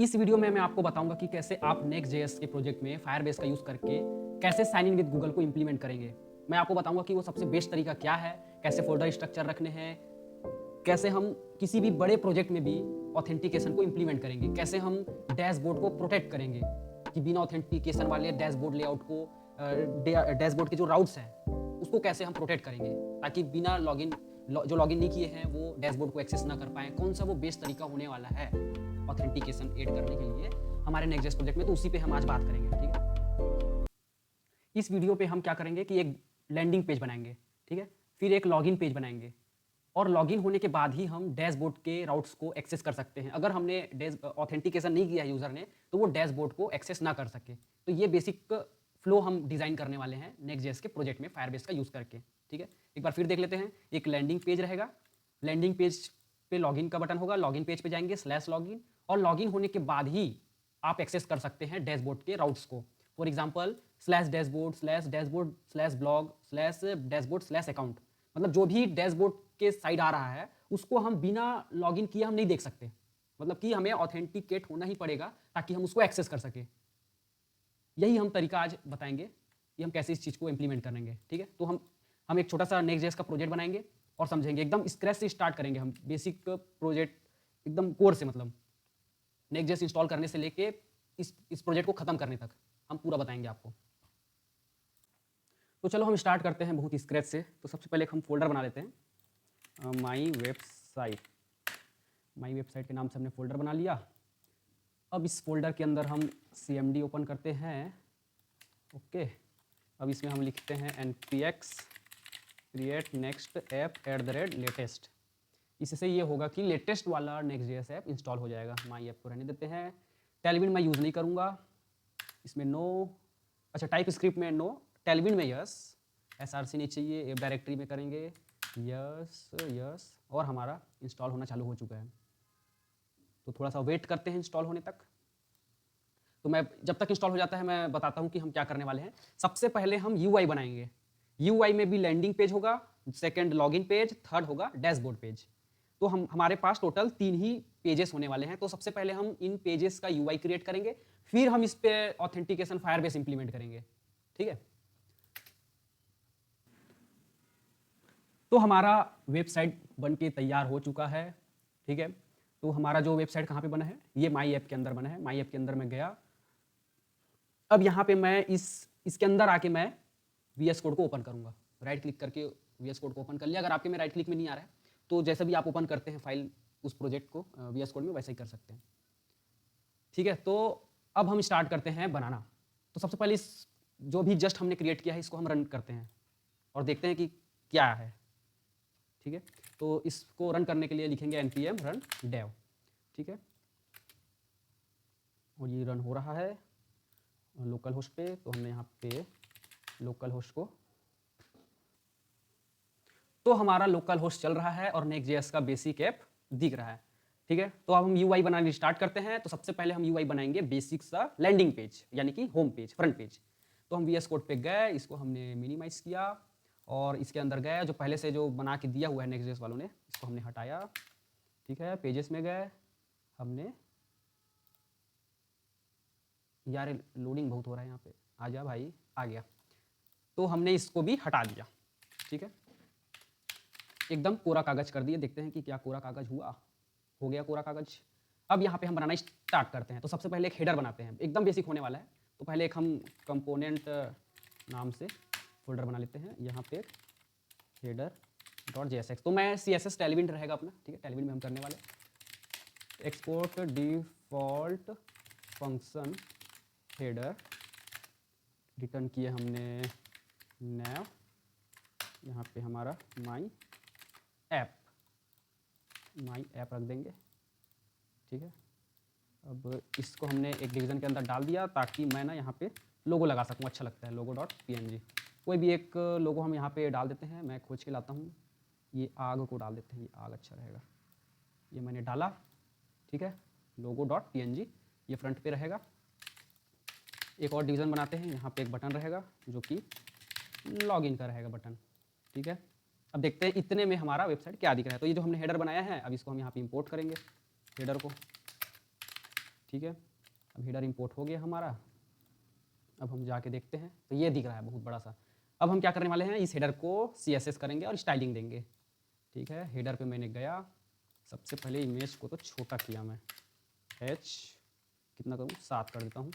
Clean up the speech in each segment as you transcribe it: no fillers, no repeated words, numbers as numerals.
इस वीडियो में मैं आपको बताऊंगा कि कैसे आप Next.js के प्रोजेक्ट में फायरबेस का यूज़ करके कैसे साइन इन विद गूगल को इंप्लीमेंट करेंगे। मैं आपको बताऊंगा कि वो सबसे बेस्ट तरीका क्या है, कैसे फोल्डर स्ट्रक्चर रखने हैं, कैसे हम किसी भी बड़े प्रोजेक्ट में भी ऑथेंटिकेशन को इंप्लीमेंट करेंगे, कैसे हम डैशबोर्ड को प्रोटेक्ट करेंगे कि बिना ऑथेंटिकेशन वाले डैशबोर्ड लेआउट को डैशबोर्ड के जो राउट्स हैं उसको कैसे हम प्रोटेक्ट करेंगे ताकि बिना लॉगिन जो लॉगिन नहीं किए हैं वो डैशबोर्ड को एक्सेस ना कर पाएँ। कौन सा वो बेस्ट तरीका होने वाला है ऑथेंटिकेशन ऐड करने के लिए हमारे Next.js प्रोजेक्ट में, तो उसी पे हम आज बात करेंगे। ठीक है, इस वीडियो पे हम क्या करेंगे कि एक लैंडिंग पेज बनाएंगे, ठीक है, फिर एक लॉगिन पेज बनाएंगे और लॉगिन होने के बाद ही हम डैशबोर्ड के राउट्स को एक्सेस कर सकते हैं। अगर हमने ऑथेंटिकेशन नहीं किया है यूज़र ने तो वो डैशबोर्ड को एक्सेस ना कर सके। तो ये बेसिक फ्लो हम डिज़ाइन करने वाले हैं Next.js के प्रोजेक्ट में फायरबेस का यूज़ करके। ठीक है, एक बार फिर देख लेते हैं। एक लैंडिंग पेज रहेगा, लैंडिंग पेज पे लॉगिन का बटन होगा, लॉगिन पेज पे जाएंगे /लॉगिन और लॉगिन होने के बाद ही आप एक्सेस कर सकते हैं डैशबोर्ड के राउट्स को। फॉर एग्जांपल /dashboard/blog/dashboard/account, मतलब जो भी डैशबोर्ड के साइड आ रहा है उसको हम बिना लॉगिन किए हम नहीं देख सकते। मतलब कि हमें ऑथेंटिकेट होना ही पड़ेगा ताकि हम उसको एक्सेस कर सके। यही हम तरीका आज बताएंगे कि हम कैसे इस चीज़ को इम्प्लीमेंट करेंगे। ठीक है, तो हम एक छोटा सा Next.js का प्रोजेक्ट बनाएंगे और समझेंगे, एकदम स्क्रैच से स्टार्ट करेंगे हम, बेसिक प्रोजेक्ट एकदम कोर से, मतलब Next.js इंस्टॉल करने से लेके इस प्रोजेक्ट को ख़त्म करने तक हम पूरा बताएंगे आपको। तो चलो हम स्टार्ट करते हैं बहुत स्क्रैच से। तो सबसे पहले हम फोल्डर बना लेते हैं, माई वेबसाइट के नाम से हमने फोल्डर बना लिया। अब इस फोल्डर के अंदर हम cmd ओपन करते हैं। ओके, अब इसमें हम लिखते हैं npx create next app @latest। इससे ये होगा कि लेटेस्ट वाला Next.js ऐप इंस्टॉल हो जाएगा। माई ऐप को रहने देते हैं, टेलविन मैं यूज़ नहीं करूँगा, इसमें नो, अच्छा टाइप स्क्रिप्ट में नो, टेलविन में यस, src नहीं चाहिए, ऐप डायरेक्टरी में करेंगे यस और हमारा इंस्टॉल होना चालू हो चुका है। तो थोड़ा सा वेट करते हैं इंस्टॉल होने तक। तो मैं जब तक इंस्टॉल हो जाता है मैं बताता हूँ कि हम क्या करने वाले हैं। सबसे पहले हम UI बनाएंगे। UI में भी लैंडिंग पेज होगा, सेकंड लॉगिन पेज, थर्ड होगा डैशबोर्ड पेज। तो हमारे पास टोटल 3 ही पेजेस होने वाले हैं। तो सबसे पहले हम इन पेजेस का UI क्रिएट करेंगे, फिर हम इस पे ऑथेंटिकेशन फायरबेस इंप्लीमेंट करेंगे। ठीक है, तो हमारा वेबसाइट बन के तैयार हो चुका है। ठीक है, तो हमारा जो वेबसाइट कहाँ पे बना है, ये माई ऐप के अंदर बना है। माई ऐप के अंदर मैं गया, अब यहाँ पे मैं इसके अंदर आके मैं VS कोड को ओपन करूँगा। राइट क्लिक करके VS कोड को ओपन कर लिया। अगर आपके में राइट क्लिक में नहीं आ रहा है तो जैसे भी आप ओपन करते हैं फाइल उस प्रोजेक्ट को VS कोड में, वैसे ही कर सकते हैं। ठीक है, तो अब हम स्टार्ट करते हैं बनाना। तो सबसे पहले इस जो भी जस्ट हमने क्रिएट किया है इसको हम रन करते हैं और देखते हैं कि क्या है। ठीक है, तो इसको रन करने के लिए लिखेंगे npm run dev। ठीक है, और ये रन हो रहा है लोकल होस्ट पे। तो हमने यहाँ पे लोकल होस्ट को, तो हमारा लोकल होस्ट चल रहा है और Next.js का बेसिक ऐप दिख रहा है। ठीक है, तो अब हम UI बनाने स्टार्ट करते हैं। तो सबसे पहले हम UI बनाएंगे बेसिक सा लैंडिंग पेज, यानी कि होम पेज, फ्रंट पेज। तो हम VS कोड पे गए, इसको हमने मिनिमाइज किया और इसके अंदर गए, जो पहले से जो बना के दिया हुआ है Next.js वालों ने, इसको हमने हटाया। ठीक है, पेजेस में गए, हमने, यार लोडिंग बहुत हो रहा है यहाँ पे, आ जा भाई, आ गया। तो हमने इसको भी हटा दिया। ठीक है, एकदम कोरा कागज कर दिए। देखते हैं कि क्या कोरा कागज हुआ। हो गया कोरा कागज। अब यहाँ पे हम बनाना स्टार्ट करते हैं। तो सबसे पहले एक हेडर बनाते हैं, एकदम बेसिक होने वाला है। तो पहले एक हम कंपोनेंट नाम से फोल्डर बना लेते हैं, यहाँ पे header.jsx। तो मैं CSS टेलविन रहेगा अपना। ठीक है, टेलविन में हम करने वाले export default function header, return किए हमने नैव, यहाँ पे हमारा माई ऐप रख देंगे। ठीक है, अब इसको हमने एक डिवीज़न के अंदर डाल दिया ताकि मैं ना यहाँ पे लोगो लगा सकूँ, अच्छा लगता है logo.png। कोई भी एक लोगो हम यहाँ पे डाल देते हैं, मैं खोज के लाता हूँ, ये आग को डाल देते हैं, ये आग अच्छा रहेगा। ये मैंने डाला। ठीक है, logo.png ये फ्रंट पे रहेगा। एक और डिवीज़न बनाते हैं, यहाँ पे एक बटन रहेगा जो कि लॉगिन का रहेगा बटन। ठीक है, अब देखते हैं इतने में हमारा वेबसाइट क्या दिख रहा है। तो ये जो हमने हेडर बनाया है, अब इसको हम यहाँ पे इंपोर्ट करेंगे हेडर को। ठीक है, अब हेडर इंपोर्ट हो गया हमारा। अब हम जाके देखते हैं तो ये दिख रहा है बहुत बड़ा सा। अब हम क्या करने वाले हैं, इस हेडर को CSS करेंगे और स्टाइलिंग देंगे। ठीक है, हेडर पे मैंने गया, सबसे पहले इमेज को तो छोटा किया मैं, h कितना करूँ, 7 कर देता हूँ,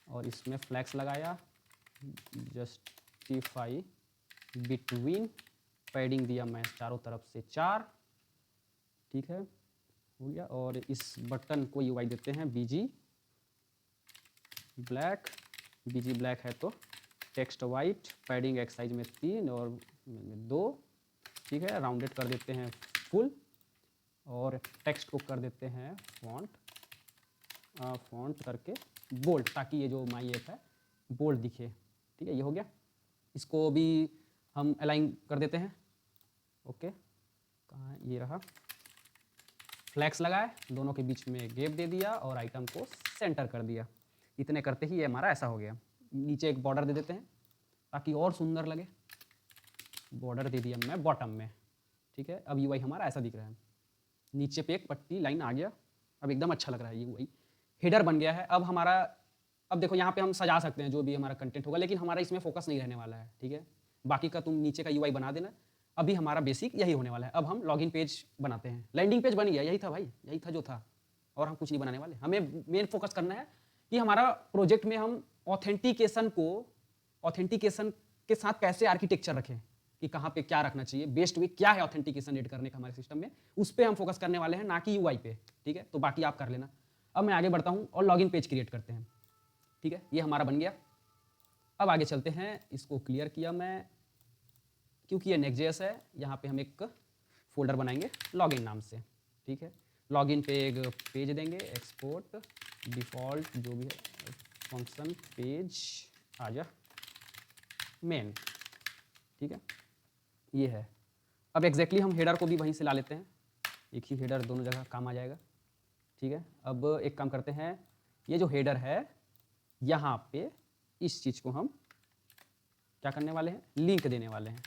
और इसमें फ्लैक्स लगाया, जस्टिफाई बिटवीन, पैडिंग दिया मैं चारों तरफ से 4। ठीक है, हो गया। और इस बटन को UI देते हैं BG ब्लैक, BG ब्लैक है तो टेक्स्ट वाइट, पैडिंग एक साइज में 3 और 2। ठीक है, राउंडेड कर देते हैं फुल, और टेक्स्ट को कर देते हैं फॉन्ट करके बोल्ड, ताकि ये जो माई ऐप है बोल्ड दिखे। ठीक है, ये हो गया। इसको भी हम अलाइन कर देते हैं। ओके, कहाँ है, ये रहा। फ्लैक्स लगाए, दोनों के बीच में गैप दे दिया और आइटम को सेंटर कर दिया। इतने करते ही ये हमारा ऐसा हो गया। नीचे एक बॉर्डर दे देते हैं ताकि और सुंदर लगे। बॉर्डर दे दिया मैं बॉटम में। ठीक है, अब UI हमारा ऐसा दिख रहा है, नीचे पे एक पट्टी लाइन आ गया, अब एकदम अच्छा लग रहा है। UI हेडर बन गया है। अब देखो यहाँ पे हम सजा सकते हैं जो भी हमारा कंटेंट होगा, लेकिन हमारा इसमें फोकस नहीं रहने वाला है। ठीक है, बाकी का तुम नीचे का UI बना देना। अभी हमारा बेसिक यही होने वाला है। अब हम लॉगिन पेज बनाते हैं। लैंडिंग पेज बन गया, यही था भाई, यही था जो था, और हम कुछ नहीं बनाने वाले। हमें मेन फोकस करना है कि हमारा प्रोजेक्ट में हम ऑथेंटिकेशन के साथ कैसे आर्किटेक्चर रखें, कि कहाँ पे क्या रखना चाहिए, बेस्ट वे क्या है ऑथेंटिकेशन ऐड करने का हमारे सिस्टम में, उस पर हम फोकस करने वाले हैं, ना कि UI पे। ठीक है, तो बाकी आप कर लेना। अब मैं आगे बढ़ता हूँ और लॉगिन पेज क्रिएट करते हैं। ठीक है, ये हमारा बन गया। अब आगे चलते हैं, इसको क्लियर किया मैं, क्योंकि ये Next.js है। यहाँ पे हम एक फोल्डर बनाएंगे लॉगिन नाम से। ठीक है, लॉगिन पे एक पेज देंगे, एक्सपोर्ट डिफ़ॉल्ट जो भी है फंक्शन पेज आ जा मेन। ठीक है, ये है। अब एग्जैक्टली हम हेडर को भी वहीं से ला लेते हैं, एक ही हेडर दोनों जगह काम आ जाएगा। ठीक है, अब एक काम करते हैं, ये जो हेडर है यहाँ पे इस चीज़ को हम क्या करने वाले हैं, लिंक देने वाले हैं।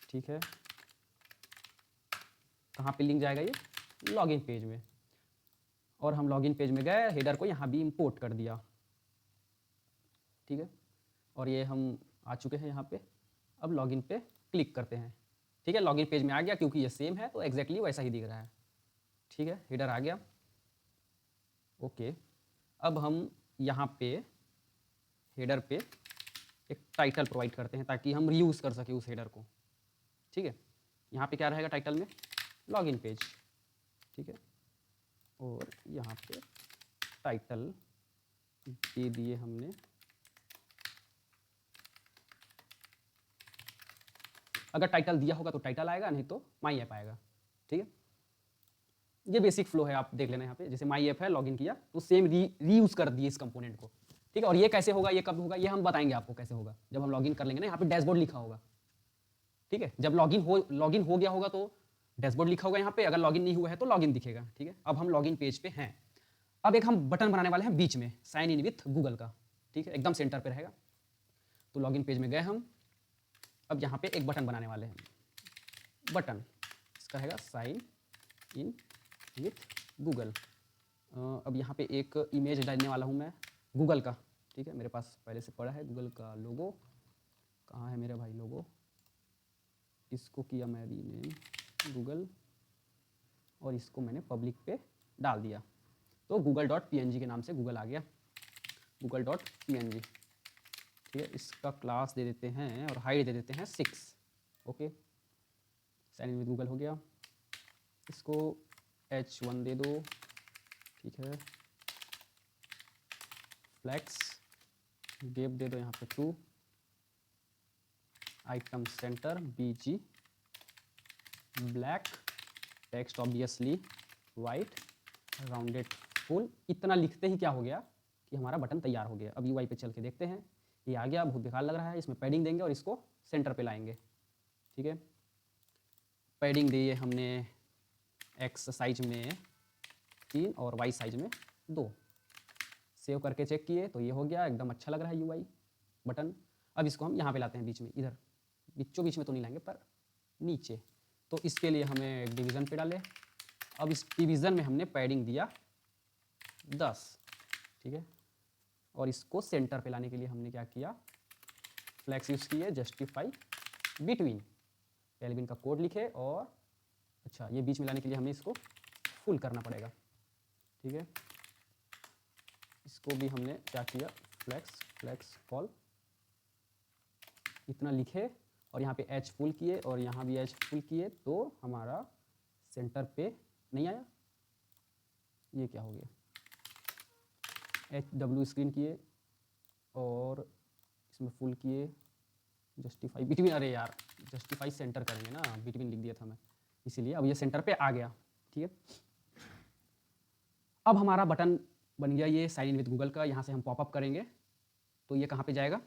ठीक है, कहाँ पे लिंक जाएगा, ये लॉगिन पेज में। और हम लॉगिन पेज में गए, हेडर को यहाँ भी इंपोर्ट कर दिया। ठीक है, और ये हम आ चुके हैं यहाँ पे। अब लॉगिन पे क्लिक करते हैं। ठीक है, लॉगिन पेज में आ गया, क्योंकि ये सेम है तो एग्जैक्टली वैसा ही दिख रहा है। ठीक है, हेडर आ गया। ओके, अब हम यहाँ पे हेडर पे एक टाइटल प्रोवाइड करते हैं ताकि हम रीयूज़ कर सकें उस हेडर को। ठीक है, यहाँ पे क्या रहेगा टाइटल में, लॉगिन पेज। ठीक है, और यहाँ पे टाइटल दे दिए हमने, अगर टाइटल दिया होगा तो टाइटल आएगा, नहीं तो माई ऐप आएगा। ठीक है, ये बेसिक फ्लो है, आप देख लेना। यहाँ पे जैसे माई ऐप है, लॉगिन किया तो सेम रीयूज़ कर दिए इस कंपोनेंट को। ठीक है, और ये कैसे होगा, ये कब होगा, ये हम बताएंगे आपको कैसे होगा जब हम लॉगिन कर लेंगे ना। यहाँ पे डैशबोर्ड लिखा होगा। ठीक है, जब लॉगिन हो गया होगा तो डैशबोर्ड लिखा होगा यहाँ पे, अगर लॉगिन नहीं हुआ है तो लॉगिन दिखेगा। ठीक है, अब हम लॉगिन पेज पे हैं। अब एक हम बटन बनाने वाले हैं बीच में, साइन इन विथ गूगल का। ठीक है, एकदम सेंटर पे रहेगा। तो लॉगिन पेज में गए हम, अब यहाँ पे एक बटन बनाने वाले हैं, बटन इसका रहेगा साइन इन विथ गूगल। अब यहाँ पे एक इमेज डालने वाला हूँ मैं गूगल का। ठीक है, मेरे पास पहले से पड़ा है गूगल का लोगो। कहाँ है मेरा भाई लोगो, इसको किया मैं रीनेम गूगल, और इसको मैंने पब्लिक पे डाल दिया। तो google.png के नाम से गूगल आ गया, google.png। ठीक है, इसका क्लास दे देते हैं और हाइट दे देते हैं 6। Okay, sign in with Google हो गया। इसको H1 दे दो। ठीक है, फ्लैक्स गैप दे दो यहाँ पे 2, item centre BG black, text obviously white, rounded full. इतना लिखते ही क्या हो गया कि हमारा बटन तैयार हो गया। अब UI पे चल के देखते हैं, ये आ गया, बहुत बेकार लग रहा है। इसमें पैडिंग देंगे और इसको सेंटर पे लाएंगे। ठीक है, पैडिंग दिए हमने X साइज में 3 और Y साइज में 2। सेव करके चेक किए तो ये हो गया, एकदम अच्छा लग रहा है UI बटन। अब इसको हम यहाँ पे लाते हैं बीच में, इधर बीचों बीच में तो नहीं लाएंगे पर नीचे। तो इसके लिए हमें डिवीज़न पे डालें अब इस डिवीज़न में हमने पैडिंग दिया 10, ठीक है। और इसको सेंटर पे लाने के लिए हमने क्या किया, फ्लैक्स यूज़ किए, जस्टिफाई बिटवीन, केल्विन का कोड लिखे और अच्छा ये बीच में लाने के लिए हमें इसको फुल करना पड़ेगा, ठीक है। इसको भी हमने क्या किया, फ्लैक्स कॉल इतना लिखे और यहाँ पे एच फुल किए और यहाँ भी एच फुल किए, तो हमारा सेंटर पे नहीं आया, ये क्या हो गया, एच डब्ल्यू स्क्रीन किए और इसमें फुल किए, जस्टिफाई बिटवीन, अरे यार जस्टिफाई सेंटर करेंगे ना, बिटवीन लिख दिया था मैं, इसीलिए अब ये सेंटर पे आ गया, ठीक है। अब हमारा बटन बन गया ये साइन इन विद गूगल का, यहाँ से हम पॉपअप करेंगे तो ये कहाँ पे जाएगा,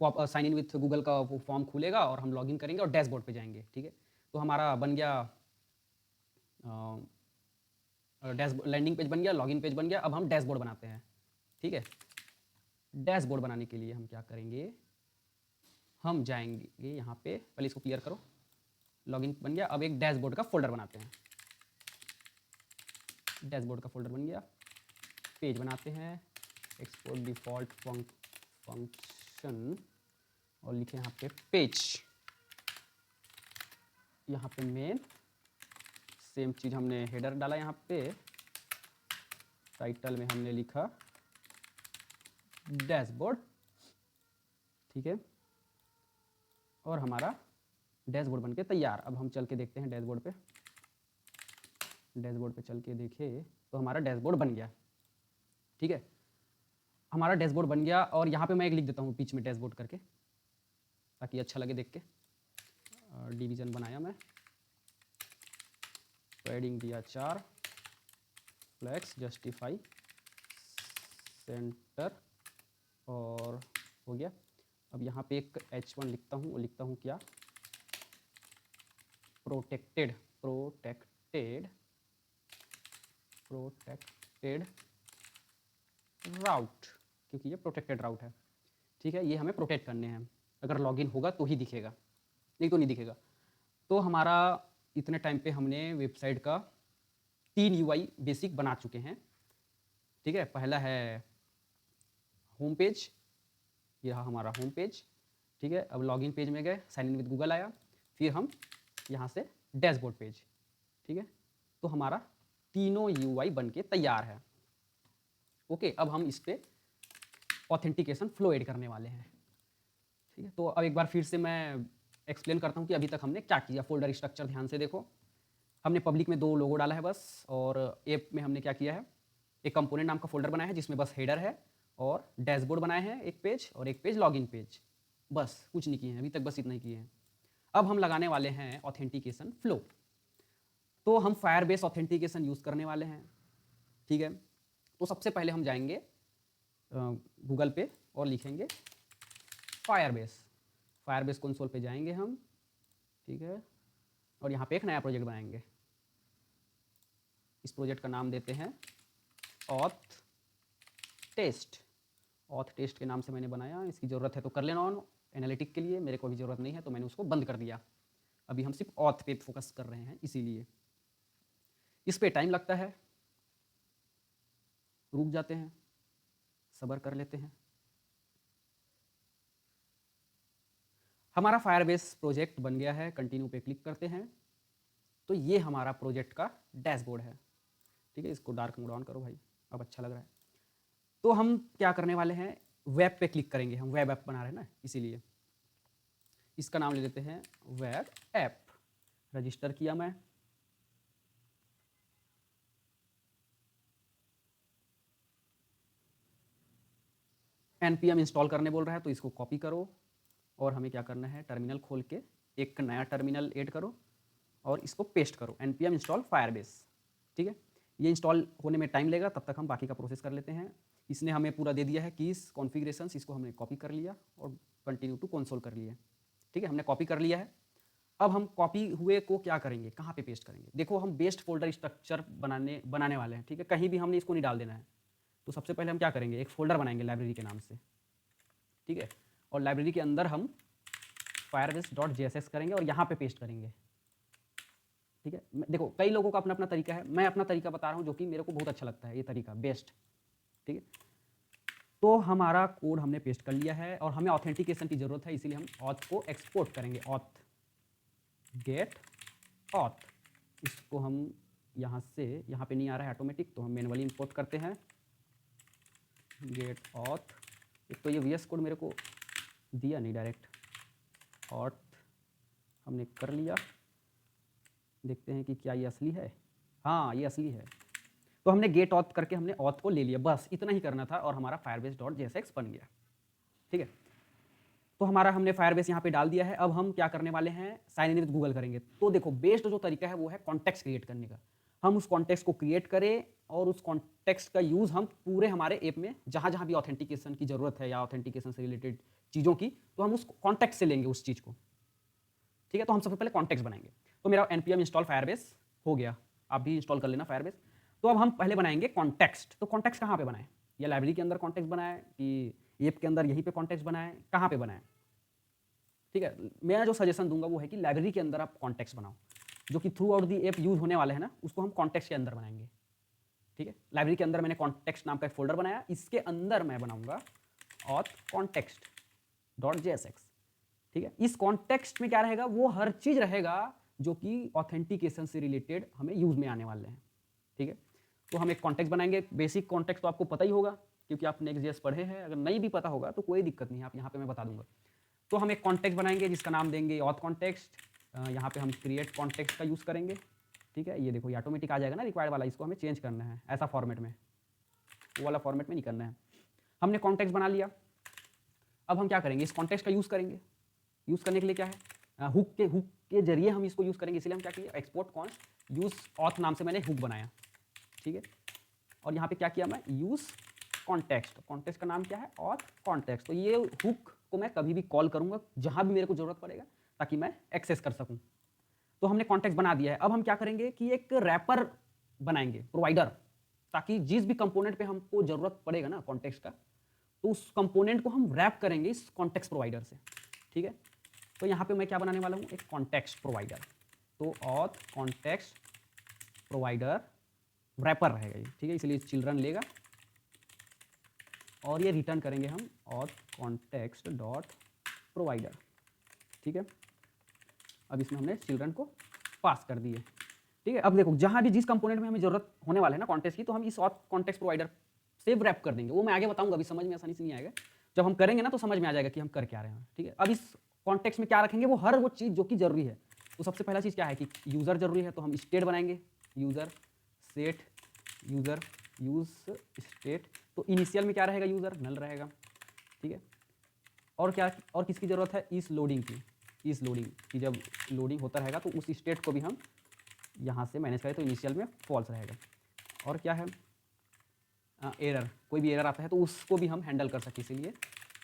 साइन इन विद गूगल का वो फॉर्म खुलेगा और हम लॉगिन करेंगे और डैशबोर्ड पे जाएंगे, ठीक है। तो हमारा बन गया लैंडिंग पेज बन गया, लॉगिन पेज बन गया। अब हम डैशबोर्ड बनाते हैं, ठीक है। डैशबोर्ड बनाने के लिए हम क्या करेंगे, हम जाएंगे यहाँ पे, पहले इसको क्लियर करो, लॉगिन बन गया। अब एक डैशबोर्ड का फोल्डर बनाते हैं, डैशबोर्ड का फोल्डर बन गया, पेज बनाते हैं, एक्सपोर्ट डिफॉल्ट फंक्शन और लिखे यहाँ पे पेज, यहाँ पे मेन, सेम चीज़ हमने हेडर डाला, यहाँ पे टाइटल में हमने लिखा डैशबोर्ड, ठीक है। और हमारा डैशबोर्ड बनके तैयार। अब हम चल के देखते हैं डैशबोर्ड पे, डैशबोर्ड पे चल के देखे तो हमारा डैशबोर्ड बन गया, ठीक है। हमारा डैशबोर्ड बन गया और यहाँ पे मैं एक लिख देता हूँ बीच में डैशबोर्ड करके, ताकि अच्छा लगे देख के। डिवीज़न बनाया मैं, पैडिंग दिया 4, फ्लैक्स जस्टिफाई सेंटर और हो गया। अब यहाँ पे एक H1 लिखता हूँ, वो लिखता हूँ क्या, प्रोटेक्टेड राउट, क्योंकि ये प्रोटेक्टेड राउट है, ठीक है। ये हमें प्रोटेक्ट करने हैं, अगर लॉगिन होगा तो ही दिखेगा, नहीं तो नहीं दिखेगा। तो हमारा इतने टाइम पे हमने वेबसाइट का 3 UI बेसिक बना चुके हैं, ठीक है। पहला है होम पेज, ये रहा हमारा होम पेज, ठीक है। अब लॉगिन पेज में गए, साइन इन विद गूगल आया, फिर हम यहाँ से डैशबोर्ड पेज, ठीक है। तो हमारा तीनों UI बन के तैयार है, ओके। अब हम इस पे ऑथेंटिकेशन फ्लो ऐड करने वाले हैं, ठीक है। तो अब एक बार फिर से मैं एक्सप्लेन करता हूँ कि अभी तक हमने क्या किया। फोल्डर स्ट्रक्चर ध्यान से देखो, हमने पब्लिक में 2 लोगो डाला है बस, और ऐप में हमने क्या किया है, एक कंपोनेंट नाम का फोल्डर बनाया है जिसमें बस हेडर है और डैशबोर्ड बनाए हैं एक पेज और एक पेज लॉगिन पेज, बस कुछ नहीं किए हैं अभी तक, बस इतना ही किए हैं। अब हम लगाने वाले हैं ऑथेंटिकेशन फ्लो, तो हम फायरबेस ऑथेंटिकेशन यूज़ करने वाले हैं, ठीक है। तो सबसे पहले हम जाएंगे गूगल पे और लिखेंगे फायरबेस कंसोल पे जाएंगे हम, ठीक है। और यहाँ पे एक नया प्रोजेक्ट बनाएंगे, इस प्रोजेक्ट का नाम देते हैं ऑथ टेस्ट के नाम से मैंने बनाया, इसकी ज़रूरत है तो कर लेना ऑन एनालिटिक के लिए, मेरे को अभी ज़रूरत नहीं है तो मैंने उसको बंद कर दिया। अभी हम सिर्फ ऑथ पे फोकस कर रहे हैं, इसीलिए इस पे टाइम लगता है, रुक जाते हैं, सब्र कर लेते हैं। हमारा फायरबेस प्रोजेक्ट बन गया है, कंटिन्यू पे क्लिक करते हैं, तो ये हमारा प्रोजेक्ट का डैशबोर्ड है, ठीक है। इसको डार्क मोड ऑन करो भाई, अब अच्छा लग रहा है। तो हम क्या करने वाले हैं, वेब पे क्लिक करेंगे, हम वेब ऐप बना रहे हैं ना, इसीलिए इसका नाम ले लेते हैं वेब ऐप। रजिस्टर किया मैं, npm इंस्टॉल करने बोल रहा है, तो इसको कॉपी करो और हमें क्या करना है, टर्मिनल खोल के एक नया टर्मिनल ऐड करो और इसको पेस्ट करो, npm इंस्टॉल फायरबेस, ठीक है। ये इंस्टॉल होने में टाइम लेगा, तब तक हम बाकी का प्रोसेस कर लेते हैं। इसने हमें पूरा दे दिया है कीज कॉन्फ़िगरेशंस, इसको हमने कॉपी कर लिया और कंटिन्यू टू कंसोल कर लिया, ठीक है। हमने कॉपी कर लिया है। अब हम कॉपी हुए को क्या करेंगे, कहाँ पे पेस्ट करेंगे, देखो हम बेस्ट फोल्डर स्ट्रक्चर बनाने वाले हैं, ठीक है। कहीं भी हमने इसको नहीं डाल देना है। तो सबसे पहले हम क्या करेंगे, एक फोल्डर बनाएंगे लाइब्रेरी के नाम से, ठीक है। और लाइब्रेरी के अंदर हम firebase.jss करेंगे और यहाँ पे पेस्ट करेंगे, ठीक है। देखो कई लोगों का अपना अपना तरीका है, मैं अपना तरीका बता रहा हूँ जो कि मेरे को बहुत अच्छा लगता है, ये तरीका बेस्ट। ठीक है, तो हमारा कोड हमने पेस्ट कर लिया है और हमें ऑथेंटिकेशन की ज़रूरत है, इसीलिए हम ऑथ को एक्सपोर्ट करेंगे। ऑथ गेट ऑथ, इसको हम यहाँ से, यहाँ पे नहीं आ रहा है ऑटोमेटिक, तो हम मैनुअली इंपोर्ट करते हैं गेट ऑथ। एक तो ये वीएस कोड मेरे को दिया नहीं डायरेक्ट, ऑथ हमने कर लिया। देखते हैं कि क्या ये असली है। हाँ ये असली है। तो हमने गेट ऑथ करके हमने ऑथ को ले लिया, बस इतना ही करना था और हमारा फायरबेस डॉट जेएसएक्स बन गया। ठीक है, तो हमारा हमने फायरबेस यहाँ पे डाल दिया है। अब हम क्या करने वाले हैं, साइन इन विद गूगल करेंगे। तो देखो बेस्ट जो तरीका है वो है कॉन्टेक्स्ट क्रिएट करने का। हम उस कॉन्टेक्स्ट को क्रिएट करें और उस कॉन्टेक्स्ट का यूज़ हम पूरे हमारे ऐप में जहाँ जहाँ भी ऑथेंटिकेशन की ज़रूरत है या ऑथेंटिकेशन से रिलेटेड चीज़ों की, तो हम उस कॉन्टेक्स्ट से लेंगे उस चीज़ को। ठीक है, तो हम सबसे पहले कॉन्टेक्स्ट बनाएंगे। तो मेरा npm इंस्टॉल फायरबेस हो गया, आप भी इंस्टॉल कर लेना फायरबेस। तो अब हम पहले बनाएंगे कॉन्टेक्स्ट। तो कॉन्टेक्स्ट कहाँ पे बनाएं, या लाइब्रेरी के अंदर कॉन्टेक्स्ट बनाएं कि ऐप के अंदर यहीं पे कॉन्टेक्स्ट बनाएं, कहाँ पे बनाएं? ठीक है, मैं जो सजेशन दूंगा वो है कि लाइब्रेरी के अंदर आप कॉन्टेक्स्ट बनाओ, जो कि through out the app use होने वाले हैं ना, उसको हम कॉन्टेक्स्ट के अंदर बनाएंगे। ठीक है, लाइब्रेरी के अंदर मैंने कॉन्टेक्स्ट नाम का एक फोल्डर बनाया, इसके अंदर मैं बनाऊंगा ऑथ कॉन्टेक्स्ट डॉट जेएसएक्स। ठीक है, इस कॉन्टेक्स्ट में क्या रहेगा, वो हर चीज रहेगा जो कि ऑथेंटिकेशन से रिलेटेड हमें यूज में आने वाले हैं। ठीक है, तो हम एक कॉन्टेक्स्ट बनाएंगे। बेसिक कॉन्टेक्स्ट तो आपको पता ही होगा क्योंकि आप नेक्स्ट.जेएस पढ़े हैं, अगर नहीं भी पता होगा तो कोई दिक्कत नहीं है, आप यहाँ पे मैं बता दूंगा। तो हम एक कॉन्टेक्स्ट बनाएंगे जिसका नाम देंगे ऑथ कॉन्टेक्स्ट। यहाँ पे हम क्रिएट कॉन्टेक्स्ट का यूज़ करेंगे। ठीक है, ये देखो ये ऑटोमेटिक आ जाएगा ना रिक्वायर्ड वाला, इसको हमें चेंज करना है ऐसा फॉर्मेट में, वो वाला फॉर्मेट में नहीं करना है। हमने कॉन्टेक्स्ट बना लिया। अब हम क्या करेंगे, इस कॉन्टेक्स्ट का यूज़ करेंगे। यूज़ करने के लिए क्या है, हुक के जरिए हम इसको यूज़ करेंगे, इसलिए हम क्या किए, एक्सपोर्ट कॉन्स्ट यूज़ ऑथ नाम से मैंने हुक बनाया। ठीक है, और यहाँ पे क्या किया मैं, यूज़ कॉन्टेक्स्ट। कॉन्टेक्स्ट का नाम क्या है, ऑथ कॉन्टेक्स्ट। तो ये हुक को मैं कभी भी कॉल करूँगा जहाँ भी मेरे को ज़रूरत पड़ेगा ताकि मैं एक्सेस कर सकूँ। तो हमने कॉन्टेक्स्ट बना दिया है। अब हम क्या करेंगे कि एक रैपर बनाएंगे, प्रोवाइडर, ताकि जिस भी कंपोनेंट पे हमको ज़रूरत पड़ेगा ना कॉन्टेक्स्ट का, तो उस कंपोनेंट को हम रैप करेंगे इस कॉन्टेक्स्ट प्रोवाइडर से। ठीक है, तो यहाँ पे मैं क्या बनाने वाला हूँ, एक कॉन्टेक्स्ट प्रोवाइडर। तो ऑथ कॉन्टेक्स्ट प्रोवाइडर रैपर रहेगा ये। ठीक है, इसलिए चिल्ड्रन लेगा और ये रिटर्न करेंगे हम ऑथ कॉन्टेक्स्ट डॉट प्रोवाइडर। ठीक है, अब इसमें हमने चिल्ड्रन को पास कर दिए। ठीक है, अब देखो जहाँ भी जिस कंपोनेंट में हमें जरूरत होने वाले है ना कॉन्टेक्स्ट की, तो हम इस ऑथ कॉन्टेक्स्ट प्रोवाइडर से रैप कर देंगे। वो मैं आगे बताऊंगा, अभी समझ में आसानी से नहीं आएगा, जब हम करेंगे ना तो समझ में आ जाएगा कि हम कर क्या रहे हैं। ठीक है, अब इस कॉन्टेक्स्ट में क्या रखेंगे, वो हर वो चीज़ जो कि जरूरी है। तो सबसे पहला चीज़ क्या है कि यूज़र जरूरी है, तो हम स्टेट बनाएंगे, user set user use state. तो इनिशियल में क्या रहेगा, यूज़र नल रहेगा। ठीक है, और क्या, और किसकी ज़रूरत है, इस लोडिंग की। इस लोडिंग की जब लोडिंग होता रहेगा तो उस स्टेट को भी हम यहाँ से मैनेज करें, तो इनिशियल में फॉल्स रहेगा। और क्या है, एरर, कोई भी एरर आता है तो उसको भी हम हैंडल कर सकें, इसीलिए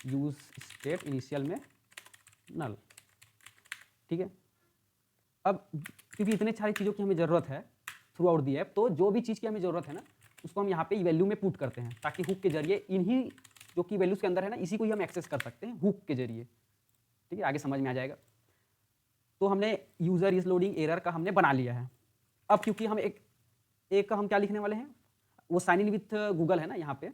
यूज स्टेट इनिशियल में नल। ठीक है, अब क्योंकि इतने सारी चीज़ों की हमें ज़रूरत है थ्रू आउट दी ऐप, तो जो भी चीज़ की हमें ज़रूरत है ना उसको हम यहाँ पे वैल्यू में पुट करते हैं, ताकि हुक के जरिए इन्हीं जो कि वैल्यूज़ के अंदर है ना, इसी को ही हम एक्सेस कर सकते हैं हुक के जरिए। ठीक है, आगे समझ में आ जाएगा। तो हमने यूज़र इज लोडिंग एरर का हमने बना लिया है। अब क्योंकि हम एक का हम क्या लिखने वाले हैं, वो साइन इन विथ गूगल है ना, यहाँ पे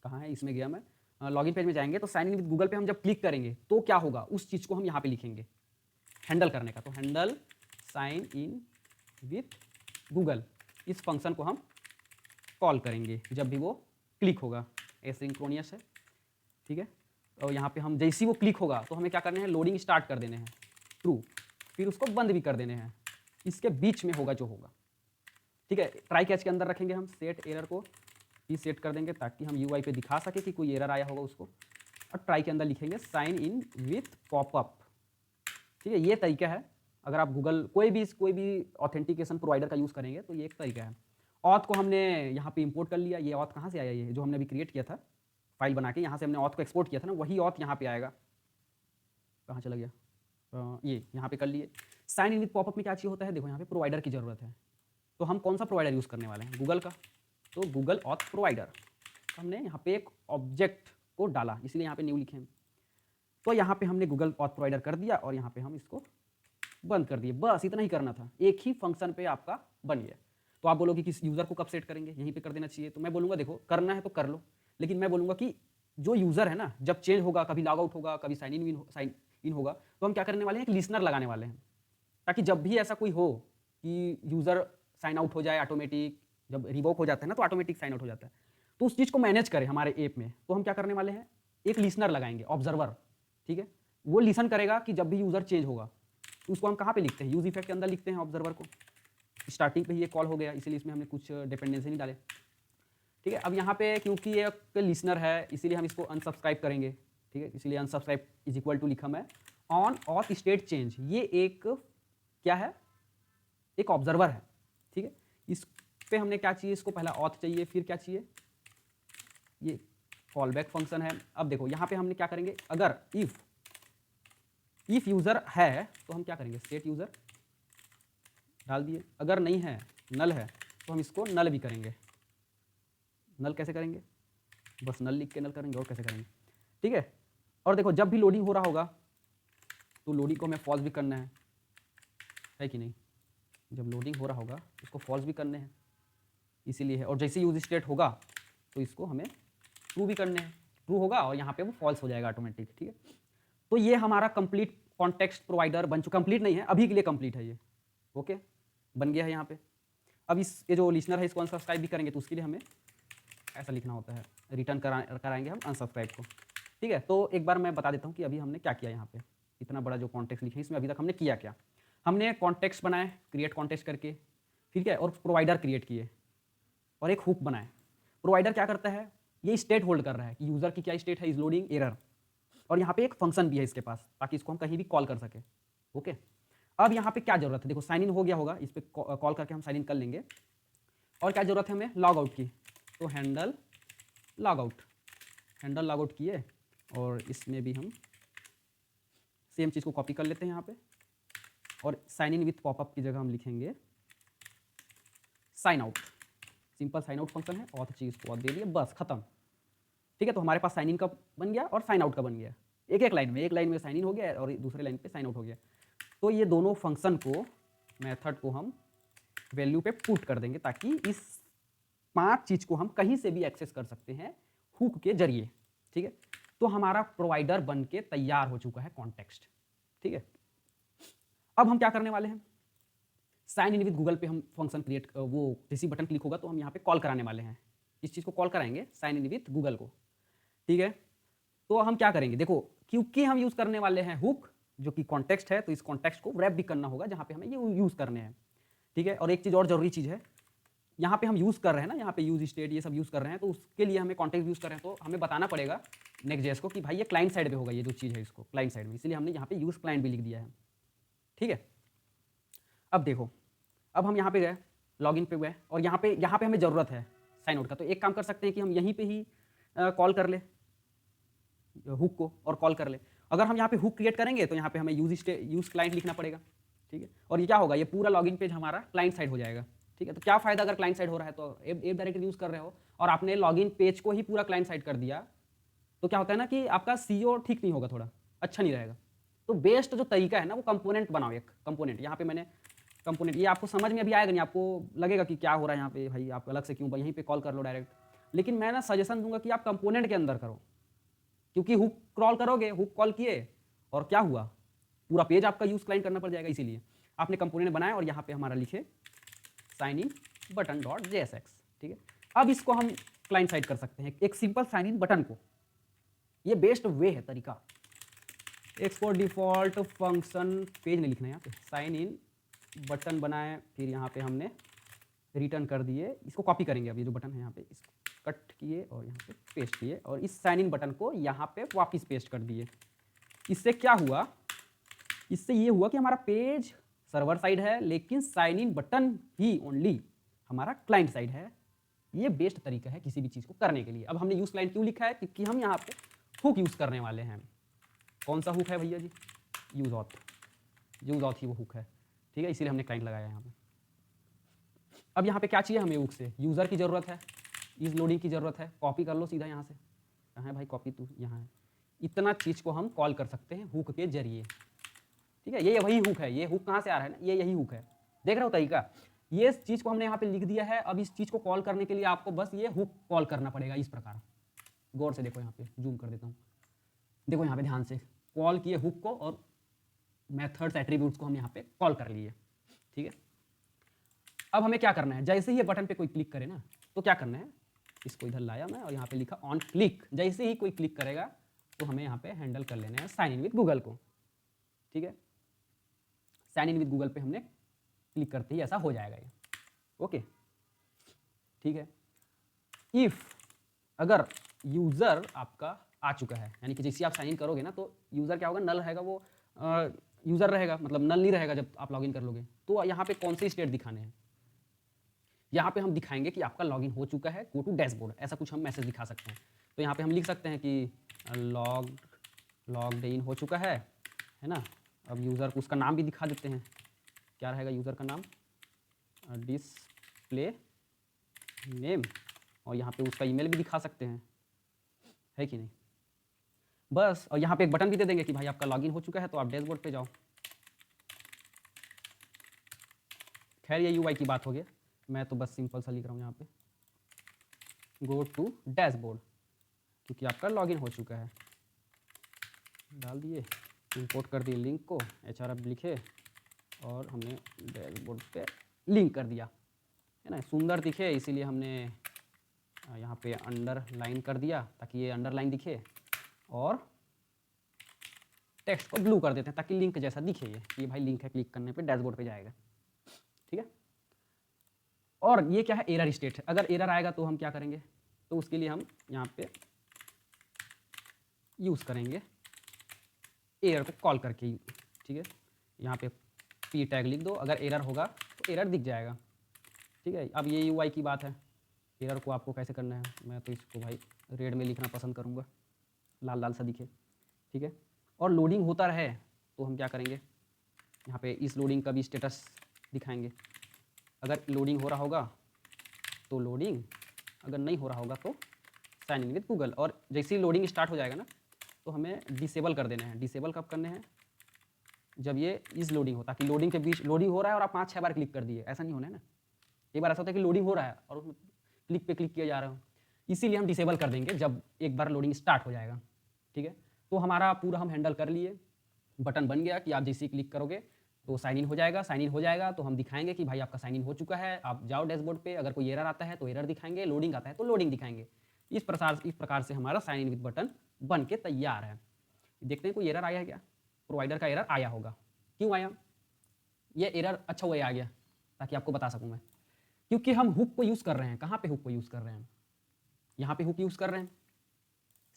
कहाँ है, इसमें गया मैं, लॉगिन पेज में जाएंगे तो साइन इन विथ गूगल पे हम जब क्लिक करेंगे तो क्या होगा, उस चीज़ को हम यहाँ पे लिखेंगे हैंडल करने का। तो handle sign in with Google, इस फंक्शन को हम कॉल करेंगे जब भी वो क्लिक होगा, एसिंक्रोनियस है। ठीक है, और यहाँ पे हम जैसे ही वो क्लिक होगा तो हमें क्या करना है, लोडिंग स्टार्ट कर देने हैं ट्रू, फिर उसको बंद भी कर देने हैं, इसके बीच में होगा जो होगा। ठीक है, ट्राई कैच के अंदर रखेंगे हम सेट एरर को ही सेट कर देंगे ताकि हम यूआई पे दिखा सके कि कोई एरर आया होगा उसको, और ट्राई के अंदर लिखेंगे साइन इन विथ पॉपअप। ठीक है, ये तरीका है। अगर आप गूगल कोई भी ऑथेंटिकेशन प्रोवाइडर का यूज़ करेंगे तो ये एक तरीका है। ऑथ को हमने यहाँ पे इंपोर्ट कर लिया, ये ऑथ कहाँ से आया, ये जो हमने अभी क्रिएट किया था फाइल बना के, यहाँ से हमने ऑथ को एक्सपोर्ट किया था ना, वही ऑथ यहाँ पे आएगा। कहाँ चला गया, ये यहाँ पे कर लिए। साइन इन विथ पॉपअप में क्या चीज़ होता है, देखो यहाँ पे प्रोवाइडर की ज़रूरत है, तो हम कौन सा प्रोवाइडर यूज़ करने वाले हैं, गूगल का। तो गूगल ऑथ प्रोवाइडर, हमने यहाँ पे एक ऑब्जेक्ट को डाला, इसलिए यहाँ पे न्यू लिखे। तो यहाँ पे हमने गूगल ऑथ प्रोवाइडर कर दिया और यहाँ पे हम इसको बंद कर दिए, बस इतना ही करना था, एक ही फंक्शन पे आपका बन गया। तो आप बोलोगे कि यूज़र को कब सेट करेंगे, यहीं पे कर देना चाहिए। तो मैं बोलूँगा देखो करना है तो कर लो, लेकिन मैं बोलूँगा कि जो यूज़र है ना, जब चेंज होगा, कभी लॉग आउट होगा, कभी साइन इन होगा, तो हम क्या करने वाले हैं, एक लिसनर लगाने वाले हैं, ताकि जब भी ऐसा कोई हो कि यूज़र साइन आउट हो जाए ऑटोमेटिक, जब रिवोक हो जाता है ना तो ऑटोमेटिक साइन आउट हो जाता है, तो उस चीज़ को मैनेज करें हमारे ऐप में, तो हम क्या करने वाले हैं, एक लिसनर लगाएंगे, ऑब्जर्वर, ठीक है। वो लिसन करेगा कि जब भी यूज़र चेंज होगा, तो उसको हम कहाँ पे लिखते हैं, यूज इफेक्ट के अंदर लिखते हैं ऑब्जर्वर को। स्टार्टिंग पे ही ये कॉल हो गया, इसीलिए इसमें हमने कुछ डिपेंडेंसी नहीं डाले, ठीक है। अब यहाँ पे क्योंकि ये एक लिसनर है, इसीलिए हम इसको अनसब्सक्राइब करेंगे, ठीक है। इसलिए अनसब्सक्राइब इज इक्वल टू लिखा मैं ऑन ऑथ स्टेट चेंज, ये एक क्या है, एक ऑब्जर्वर है, ठीक है। इस पे हमने क्या चाहिए, इसको पहला ऑथ चाहिए, फिर क्या चाहिए, ये कॉल बैक फंक्शन है। अब देखो यहाँ पे हमने क्या करेंगे, अगर इफ यूज़र है तो हम क्या करेंगे, सेट यूज़र डाल दिए, अगर नहीं है, नल है, तो हम इसको नल भी करेंगे। नल कैसे करेंगे, बस नल लिख के नल करेंगे, और कैसे करेंगे, ठीक है। और देखो जब भी लोडिंग हो रहा होगा तो लोडिंग को हमें फॉल्स भी करना है कि नहीं, जब लोडिंग हो रहा होगा इसको फॉल्स भी करने हैं, इसीलिए है। और जैसे यूज स्टेट होगा तो इसको हमें ट्रू भी करने हैं, ट्रू होगा और यहाँ पे वो फॉल्स हो जाएगा ऑटोमेटिक, ठीक है। तो ये हमारा कंप्लीट कॉन्टेक्स्ट प्रोवाइडर बन चुका, कंप्लीट नहीं है अभी के लिए, कंप्लीट है ये, ओके, बन गया है यहाँ पे। अब ये जो लिसनर है इसको अनसब्सक्राइब भी करेंगे, तो उसके लिए हमें ऐसा लिखना होता है, रिटर्न कराएंगे हम अनसब्सक्राइब को, ठीक है। तो एक बार मैं बता देता हूँ कि अभी हमने क्या किया, यहाँ पे इतना बड़ा जो कॉन्टेक्स्ट लिखे इसमें अभी तक हमने किया क्या। हमने कॉन्टेक्स्ट बनाए, क्रिएट कॉन्टेक्स्ट करके, ठीक है, और प्रोवाइडर क्रिएट किए, और एक हुक बनाए। प्रोवाइडर क्या करता है, ये स्टेट होल्ड कर रहा है कि यूज़र की क्या स्टेट है, इज लोडिंग एरर, और यहाँ पे एक फंक्शन भी है इसके पास, ताकि इसको हम कहीं भी कॉल कर सके, ओके। अब यहाँ पे क्या जरूरत है, देखो साइन इन हो गया होगा, इस पर कॉल करके हम साइन इन कर लेंगे। और क्या जरूरत है हमें, लॉग आउट की, तो handle log out, handle log out किए, और इसमें भी हम सेम चीज़ को कॉपी कर लेते हैं यहाँ पे, और साइन इन विथ पॉपअप की जगह हम लिखेंगे sign out, simple sign out function है, और चीज़ को दे दिए, बस खत्म, ठीक है। तो हमारे पास साइन इन का बन गया और साइन आउट का बन गया, एक लाइन में साइन इन हो गया और दूसरे लाइन पे साइन आउट हो गया। तो ये दोनों फंक्शन को, मेथड को हम वैल्यू पे पुट कर देंगे, ताकि इस 5 चीज़ को हम कहीं से भी एक्सेस कर सकते हैं हुक के जरिए, ठीक है। तो हमारा प्रोवाइडर बन के तैयार हो चुका है कॉन्टेक्स्ट, ठीक है। अब हम क्या करने वाले हैं, साइन इन विद गूगल पे हम फंक्शन क्रिएट, वो जैसी बटन क्लिक होगा तो हम यहाँ पे कॉल कराने वाले हैं, इस चीज़ को कॉल कराएंगे साइन इन विद गूगल को, ठीक है। तो हम क्या करेंगे, देखो क्योंकि हम यूज़ करने वाले हैं हुक जो कि कॉन्टेक्स्ट है, तो इस कॉन्टेक्स्ट को रैप भी करना होगा जहाँ पे हमें ये यूज़ करने हैं, ठीक है। और एक चीज़ और जरूरी चीज़ है, यहाँ पे हम यूज़ कर रहे हैं ना, यहाँ पे यूज स्टेट ये सब यूज़ कर रहे हैं, तो उसके लिए हमें कॉन्टेक्स्ट यूज़ कर रहे हैं, तो हमें बताना पड़ेगा नेक्स्ट.जेएस को कि भाई ये क्लाइंट साइड पे होगा, ये जो चीज़ है इसको क्लाइंट साइड में, इसलिए हमने यहाँ पे यूज़ क्लाइंट भी लिख दिया है, ठीक है। अब देखो, अब हम यहाँ पे गए, लॉगिन पे गए, और यहाँ पे हमें ज़रूरत है साइन आउट का, तो एक काम कर सकते हैं कि हम यहीं पे ही कॉल कर ले हुक को, और कॉल कर ले। अगर हम यहाँ पे हुक क्रिएट करेंगे तो यहाँ पे हमें यूज क्लाइंट लिखना पड़ेगा, ठीक है। और ये क्या होगा, ये पूरा लॉगिन पेज हमारा क्लाइंट साइड हो जाएगा, ठीक है। तो क्या फायदा अगर क्लाइंट साइड हो रहा है, तो ऐप डायरेक्टरी यूज़ कर रहे हो और आपने लॉगिन पेज को ही पूरा क्लाइंट साइड कर दिया, तो क्या होता है ना कि आपका सीओ ठीक नहीं होगा, थोड़ा अच्छा नहीं रहेगा। तो बेस्ट जो तरीका है ना, वो कंपोनेंट बनाओ, एक कंपोनेंट, यहाँ पे मैंने कंपोनेंट, ये आपको समझ में अभी आएगा नहीं, आपको लगेगा कि क्या हो रहा है यहाँ पे, भाई आप अलग से क्यों, यहीं पे कॉल कर लो डायरेक्ट, लेकिन मैं ना सजेशन दूंगा कि आप कंपोनेंट के अंदर करो, क्योंकि हुक क्रॉल करोगे, हुक कॉल किए और क्या हुआ, पूरा पेज आपका यूज क्लाइंट करना पड़ जाएगा, इसीलिए आपने कंपोनेंट बनाया और यहाँ पे हमारा लिखे sign in button dot JSX, ठीक है। अब इसको हम क्लाइंट साइड कर सकते हैं, एक सिंपल साइन इन बटन को, ये बेस्ट वे है तरीका। एक्सपोर्ट डिफॉल्ट फंक्शन पेज नहीं लिखना है यहाँ पे, साइन इन बटन बनाए, फिर यहाँ पे हमने रिटर्न कर दिए, इसको कॉपी करेंगे, अब ये जो बटन है यहाँ पे इसको कट किए और यहाँ पे पेस्ट किए, और इस साइन इन बटन को यहाँ पे वापस पेस्ट कर दिए। इससे क्या हुआ, इससे ये हुआ कि हमारा पेज सर्वर साइड है, लेकिन साइन इन बटन ही ओनली हमारा क्लाइंट साइड है। ये बेस्ट तरीका है किसी भी चीज़ को करने के लिए। अब हमने यूज क्लाइंट क्यों लिखा है, क्योंकि हम यहाँ पे हुक यूज़ करने वाले हैं। कौन सा हुक है भैया जी, यूज ऑथ ही वो हुक है, ठीक है, इसीलिए हमने क्लाइंट लगाया यहाँ पे। अब यहाँ पे क्या चाहिए हमें, हुक से यूज़र की ज़रूरत है, इज लोडिंग की ज़रूरत है, कॉपी कर लो सीधा यहाँ से, कहाँ है भाई कॉपी, तू यहाँ है। इतना चीज़ को हम कॉल कर सकते हैं हुक के जरिए, ठीक है, ये वही हुक है, ये हुक कहाँ से आ रहा है ना, ये यही हुक है, देख रहे हो तरीका। ये चीज़ को हमने यहाँ पे लिख दिया है। अब इस चीज़ को कॉल करने के लिए आपको बस ये हुक कॉल करना पड़ेगा इस प्रकार। गौर से देखो, यहाँ पे जूम कर देता हूँ, देखो यहाँ पे ध्यान से कॉल किए हुक को और मेथड्स एट्रीब्यूट्स को हम यहाँ पे कॉल कर लिए। ठीक है, अब हमें क्या करना है, जैसे ही ये बटन पे कोई क्लिक करे ना तो क्या करना है, इसको इधर लाया मैं और यहाँ पे लिखा ऑन क्लिक। जैसे ही कोई क्लिक करेगा तो हमें यहाँ पे हैंडल कर लेना है साइन इन विद गूगल को। ठीक है, साइन इन विद गूगल पे हमने क्लिक करते ही ऐसा हो जाएगा ये। ओके, ठीक है। इफ अगर यूज़र आपका आ चुका है, यानी कि जैसे आप साइन इन करोगे ना तो यूज़र क्या होगा, नल रहेगा, वो यूज़र रहेगा, मतलब नल नहीं रहेगा जब आप लॉगिन कर लोगे। तो यहाँ पे कौन से स्टेट दिखाने हैं, यहाँ पे हम दिखाएंगे कि आपका लॉगिन हो चुका है, गो टू डैशबोर्ड, ऐसा कुछ हम मैसेज दिखा सकते हैं। तो यहाँ पे हम लिख सकते हैं कि लॉग्ड इन हो चुका है ना। अब यूज़र को उसका नाम भी दिखा देते हैं, क्या रहेगा यूज़र का नाम, डिस्प्ले नेम, और यहाँ पे उसका ईमेल भी दिखा सकते हैं, है कि नहीं। बस, और यहाँ पे एक बटन भी दे देंगे कि भाई आपका लॉगिन हो चुका है तो आप डैशबोर्ड पे जाओ। खैर ये यूआई की बात हो गई, मैं तो बस सिंपल सा लिख रहा हूँ यहाँ पे गो टू डैशबोर्ड, क्योंकि आपका लॉगिन हो चुका है। डाल दिए, इंपोर्ट कर दिए लिंक को, HRF लिखे और हमने डैशबोर्ड पे लिंक कर दिया, है ना, सुंदर दिखे इसीलिए हमने यहाँ पे अंडरलाइन कर दिया ताकि ये अंडरलाइन दिखे, और टेक्स्ट को ब्लू कर देते हैं ताकि लिंक जैसा दिखे ये भाई लिंक है, क्लिक करने पे डैशबोर्ड पे जाएगा। ठीक है, और ये क्या है, एरर स्टेट है। अगर एरर आएगा तो हम क्या करेंगे, तो उसके लिए हम यहाँ पे यूज़ करेंगे एरर को कॉल करके। ठीक है, यहाँ पे पी टैग लिख दो, अगर एरर होगा तो एरर दिख जाएगा। ठीक है, अब ये यूआई की बात है, एरर को आपको कैसे करना है, मैं तो इसको भाई रेड में लिखना पसंद करूँगा, लाल लाल सा दिखे। ठीक है, और लोडिंग होता रहे तो हम क्या करेंगे, यहाँ पे इस लोडिंग का भी स्टेटस दिखाएंगे। अगर लोडिंग हो रहा होगा तो लोडिंग, अगर नहीं हो रहा होगा तो साइन इन विद गूगल। और जैसे ही लोडिंग स्टार्ट हो जाएगा ना तो हमें डिसेबल कर देना है। डिसेबल कब करने हैं, जब ये इस लोडिंग हो, ताकि लोडिंग के बीच लोडिंग हो रहा है और आप 5-6 बार क्लिक कर दिए, ऐसा नहीं होना है ना। एक बार ऐसा होता है कि लोडिंग हो रहा है और उसमें क्लिक पे क्लिक किया जा रहा हो, इसीलिए हम डिसेबल कर देंगे जब एक बार लोडिंग स्टार्ट हो जाएगा। ठीक है, तो हमारा पूरा हम हैंडल कर लिए, बटन बन गया कि आप जैसे ही क्लिक करोगे तो साइन इन हो जाएगा। साइन इन हो जाएगा तो हम दिखाएंगे कि भाई आपका साइन इन हो चुका है, आप जाओ डैशबोर्ड पे। अगर कोई एरर आता है तो एरर दिखाएंगे, लोडिंग आता है तो लोडिंग दिखाएंगे। इस प्रकार से हमारा साइन इन विद बटन बन के तैयार है। देखते हैं कोई एरर आया है क्या, प्रोवाइडर का एरर आया होगा। क्यों आया, ये एरर अच्छा हुआ आ गया ताकि आपको बता सकूं मैं, क्योंकि हम हुक को यूज़ कर रहे हैं। कहाँ पे हुक को यूज़ कर रहे हैं, यहाँ पे हुक यूज़ कर रहे हैं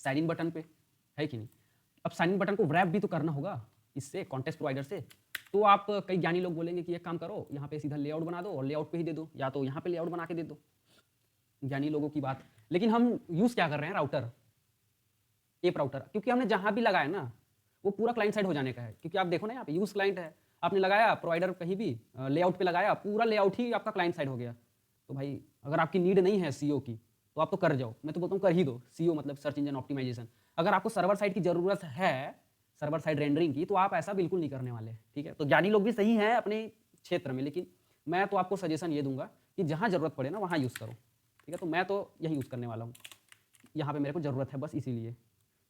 साइन इन बटन पे, है कि नहीं। अब साइन इन बटन को रैप भी तो करना होगा इससे, कॉन्टेक्स्ट प्रोवाइडर से। तो आप, कई ज्ञानी लोग बोलेंगे कि एक काम करो, यहाँ पे सीधा लेआउट बना दो और लेआउट पे ही दे दो, या तो यहाँ पे लेआउट बना के दे दो, ज्ञानी लोगों की बात। लेकिन हम यूज़ क्या कर रहे हैं, राउटर, एप राउटर, क्योंकि हमने जहाँ भी लगाया ना वो पूरा क्लाइंट साइड हो जाने का है। क्योंकि आप देखो ना यहाँ पे यूज़ क्लाइंट है, आपने लगाया प्रोवाइडर कहीं भी लेआउट पे लगाया, पूरा लेआउट ही आपका क्लाइंट साइड हो गया। तो भाई अगर आपकी नीड नहीं है सीओ की तो आप तो कर जाओ, मैं तो बोलता हूँ कर ही दो। सीओ मतलब सर्च इंजन ऑप्टिमाइजेशन। अगर आपको सर्वर साइड की ज़रूरत है, सर्वर साइड रेंडरिंग की, तो आप ऐसा बिल्कुल नहीं करने वाले। ठीक है, तो ज्ञानी लोग भी सही हैं अपने क्षेत्र में, लेकिन मैं तो आपको सजेशन ये दूंगा कि जहाँ ज़रूरत पड़े ना वहाँ यूज़ करो। ठीक है, तो मैं तो यही यूज़ करने वाला हूँ, यहाँ पे मेरे को ज़रूरत है बस, इसीलिए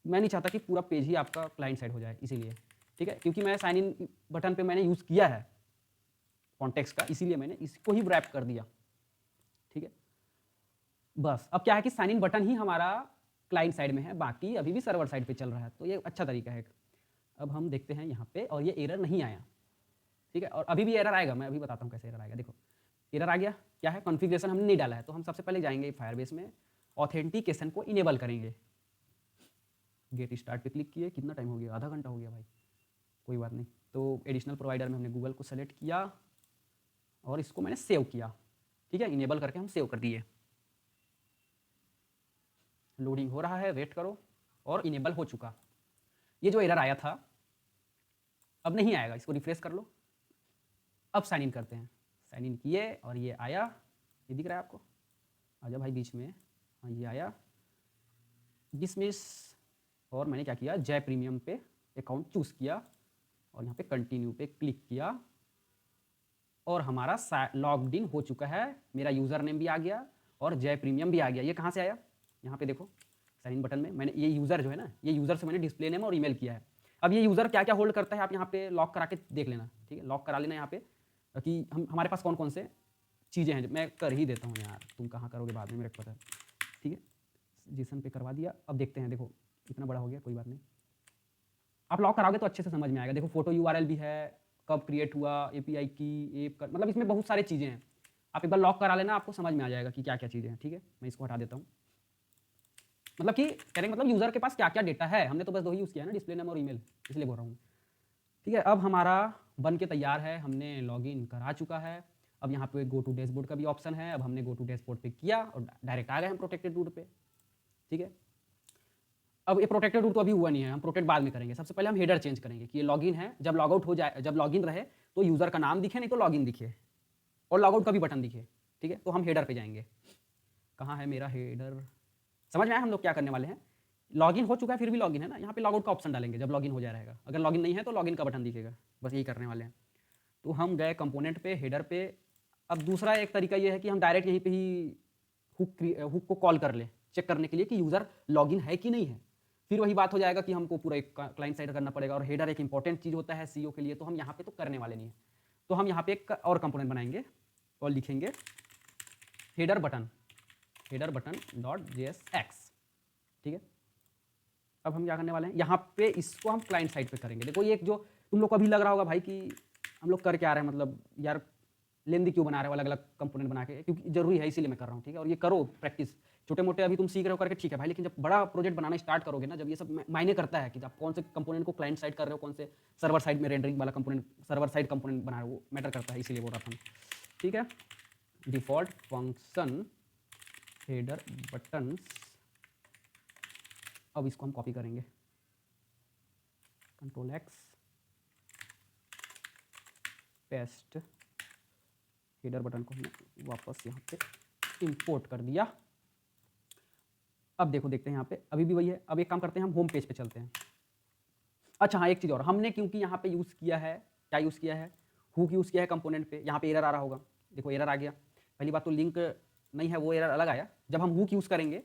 मैं नहीं चाहता कि पूरा पेज ही आपका क्लाइंट साइड हो जाए, इसीलिए। ठीक है, क्योंकि मैं साइन इन बटन पे मैंने यूज़ किया है कॉन्टेक्स्ट का, इसीलिए मैंने इसको ही रैप कर दिया। ठीक है, बस अब क्या है कि साइन इन बटन ही हमारा क्लाइंट साइड में है, बाकी अभी भी सर्वर साइड पे चल रहा है, तो ये अच्छा तरीका है। अब हम देखते हैं यहाँ पे, और ये एरर नहीं आया। ठीक है, और अभी भी एरर आएगा, मैं अभी बताता हूँ कैसे एरर आएगा। देखो एरर आ गया, क्या है, कॉन्फ़िगरेशन हमने नहीं डाला है, तो हम सबसे पहले जाएंगे फायरबेस में, ऑथेंटिकेशन को इनेबल करेंगे। गेट स्टार्ट पे क्लिक किए, कितना टाइम हो गया, आधा घंटा हो गया भाई, कोई बात नहीं। तो एडिशनल प्रोवाइडर में हमने गूगल को सेलेक्ट किया और इसको मैंने सेव किया। ठीक है, इनेबल करके हम सेव कर दिए। लोडिंग हो रहा है, वेट करो, और इनेबल हो चुका। ये जो एरर आया था अब नहीं आएगा, इसको रिफ्रेश कर लो। अब साइन इन करते हैं, साइन इन किए और ये आया, ये दिख रहा है आपको, आजा भाई बीच में, हाँ ये आया डिसमिस। और मैंने क्या किया, जय प्रीमियम पे अकाउंट चूज़ किया, और यहाँ पे कंटिन्यू पे क्लिक किया और हमारा लॉग्ड इन हो चुका है। मेरा यूज़र नेम भी आ गया और जय प्रीमियम भी आ गया। ये कहाँ से आया? यहाँ पे देखो साइन इन बटन में मैंने ये यूज़र जो है ना, ये यूज़र से मैंने डिस्प्ले नेम और ईमेल किया है। अब ये यूज़र क्या क्या होल्ड करता है आप यहाँ पे लॉक करा के देख लेना, ठीक है? लॉक करा लेना यहाँ पे कि हमारे पास कौन कौन से चीज़ें हैं। मैं कर ही देता हूँ यार, तुम कहाँ करोगे बाद में, मेरे को पता है, ठीक है? जीसन पे करवा दिया। अब देखते हैं, देखो इतना बड़ा हो गया, कोई बात नहीं। आप लॉक कराओगे तो अच्छे से समझ में आएगा। देखो फोटो यूआरएल भी है, कब क्रिएट हुआ, एपीआई की ऐप मतलब इसमें बहुत सारी चीज़ें हैं। आप एक बार लॉक करा लेना, आपको समझ में आ जाएगा कि क्या क्या चीज़ें हैं, ठीक है? मैं इसको हटा देता हूँ। मतलब कि कहने का मतलब यूज़र के पास क्या क्या डेटा है, हमने तो बस 2 ही यूज़ किया है ना, डिस्प्ले नेम और ईमेल, इसलिए बोल रहा हूँ, ठीक है? अब हमारा बन के तैयार है, हमने लॉगिन करा चुका है। अब यहाँ पे गो टू डैशबोर्ड का भी ऑप्शन है। अब हमने गो टू डैशबोर्ड पे किया और डायरेक्ट आ गए हम प्रोटेक्टेड रूट पे, ठीक है? अब ये प्रोटेक्टेड रूट तो अभी हुआ नहीं है, हम प्रोटेक्ट बाद में करेंगे। सबसे पहले हम हेडर चेंज करेंगे कि ये लॉगिन है, जब लॉगआउट हो जाए, जब लॉगिन रहे तो यूज़र का नाम दिखे, नहीं तो लॉगिन दिखे, और लॉगआउट का भी बटन दिखे, ठीक है? तो हम हेडर पे जाएंगे। कहाँ है मेरा हेडर? समझ में आया हम लोग क्या करने वाले हैं? लॉगिन हो चुका है फिर भी लॉगिन है ना, यहाँ पे लॉगआउट का ऑप्शन डालेंगे जब लॉगिन हो जाए रहेगा। अगर लॉगिन नहीं है तो लॉगिन का बटन दिखेगा, बस यही करने वाले हैं। तो हम गए कंपोनेंट पे, हेडर पे। अब दूसरा एक तरीका ये है कि हम डायरेक्ट यहीं पे ही हुक को कॉल कर ले, चेक करने के लिए कि यूज़र लॉगिन है कि नहीं है। फिर वही बात हो जाएगा कि हमको पूरा एक क्लाइंट साइड करना पड़ेगा, और हेडर एक इंपॉर्टेंट चीज़ होता है सीईओ के लिए, तो हम यहाँ पे तो करने वाले नहीं है। तो हम यहाँ पे एक और कंपोनेंट बनाएंगे और लिखेंगे हेडर बटन डॉट JSX, ठीक है? अब हम क्या करने वाले हैं, यहाँ पे इसको हम क्लाइंट साइड पे करेंगे। देखो ये एक जो तुम लोग को अभी लग रहा होगा भाई कि हम लोग कर क्या रहे हैं, मतलब यार लेंदी क्यों बना रहे हो अलग अलग कंपोनेंट बना के, क्योंकि जरूरी है इसीलिए मैं कर रहा हूँ, ठीक है? और ये करो प्रैक्टिस, छोटे मोटे अभी तुम सीख रहे हो करके, ठीक है भाई, लेकिन जब बड़ा प्रोजेक्ट बनाना स्टार्ट करोगे ना, जब ये सब मायने करता है कि आप कौन से कंपोनेंट को क्लाइंट साइड कर रहे हो, कौन से सर्वर साइड में रेंडरिंग वाला कंपोनेंट, सर्वर साइड कंपोनेंट बना रहे हो, वो मैटर करता है, इसीलिए बोल रहा था, ठीक है? डिफॉल्ट फंक्शन हेडर बटन, अब इसको हम कॉपी करेंगे, Ctrl+X, पेस्ट, हेडर बटन को हमने वापस यहाँ पे इंपोर्ट कर दिया। अब देखो देखते हैं यहाँ पे अभी भी वही है। अब एक काम करते हैं, हम होम पेज पे चलते हैं। अच्छा हाँ, एक चीज़ और, हमने क्योंकि यहाँ पे यूज़ किया है, क्या यूज़ किया है, हुक यूज़ किया है कंपोनेंट पे। यहाँ पे एरर आ रहा होगा, देखो एरर आ गया। पहली बात तो लिंक नहीं है, वो एरर अलग आया। जब हम हुक यूज़ करेंगे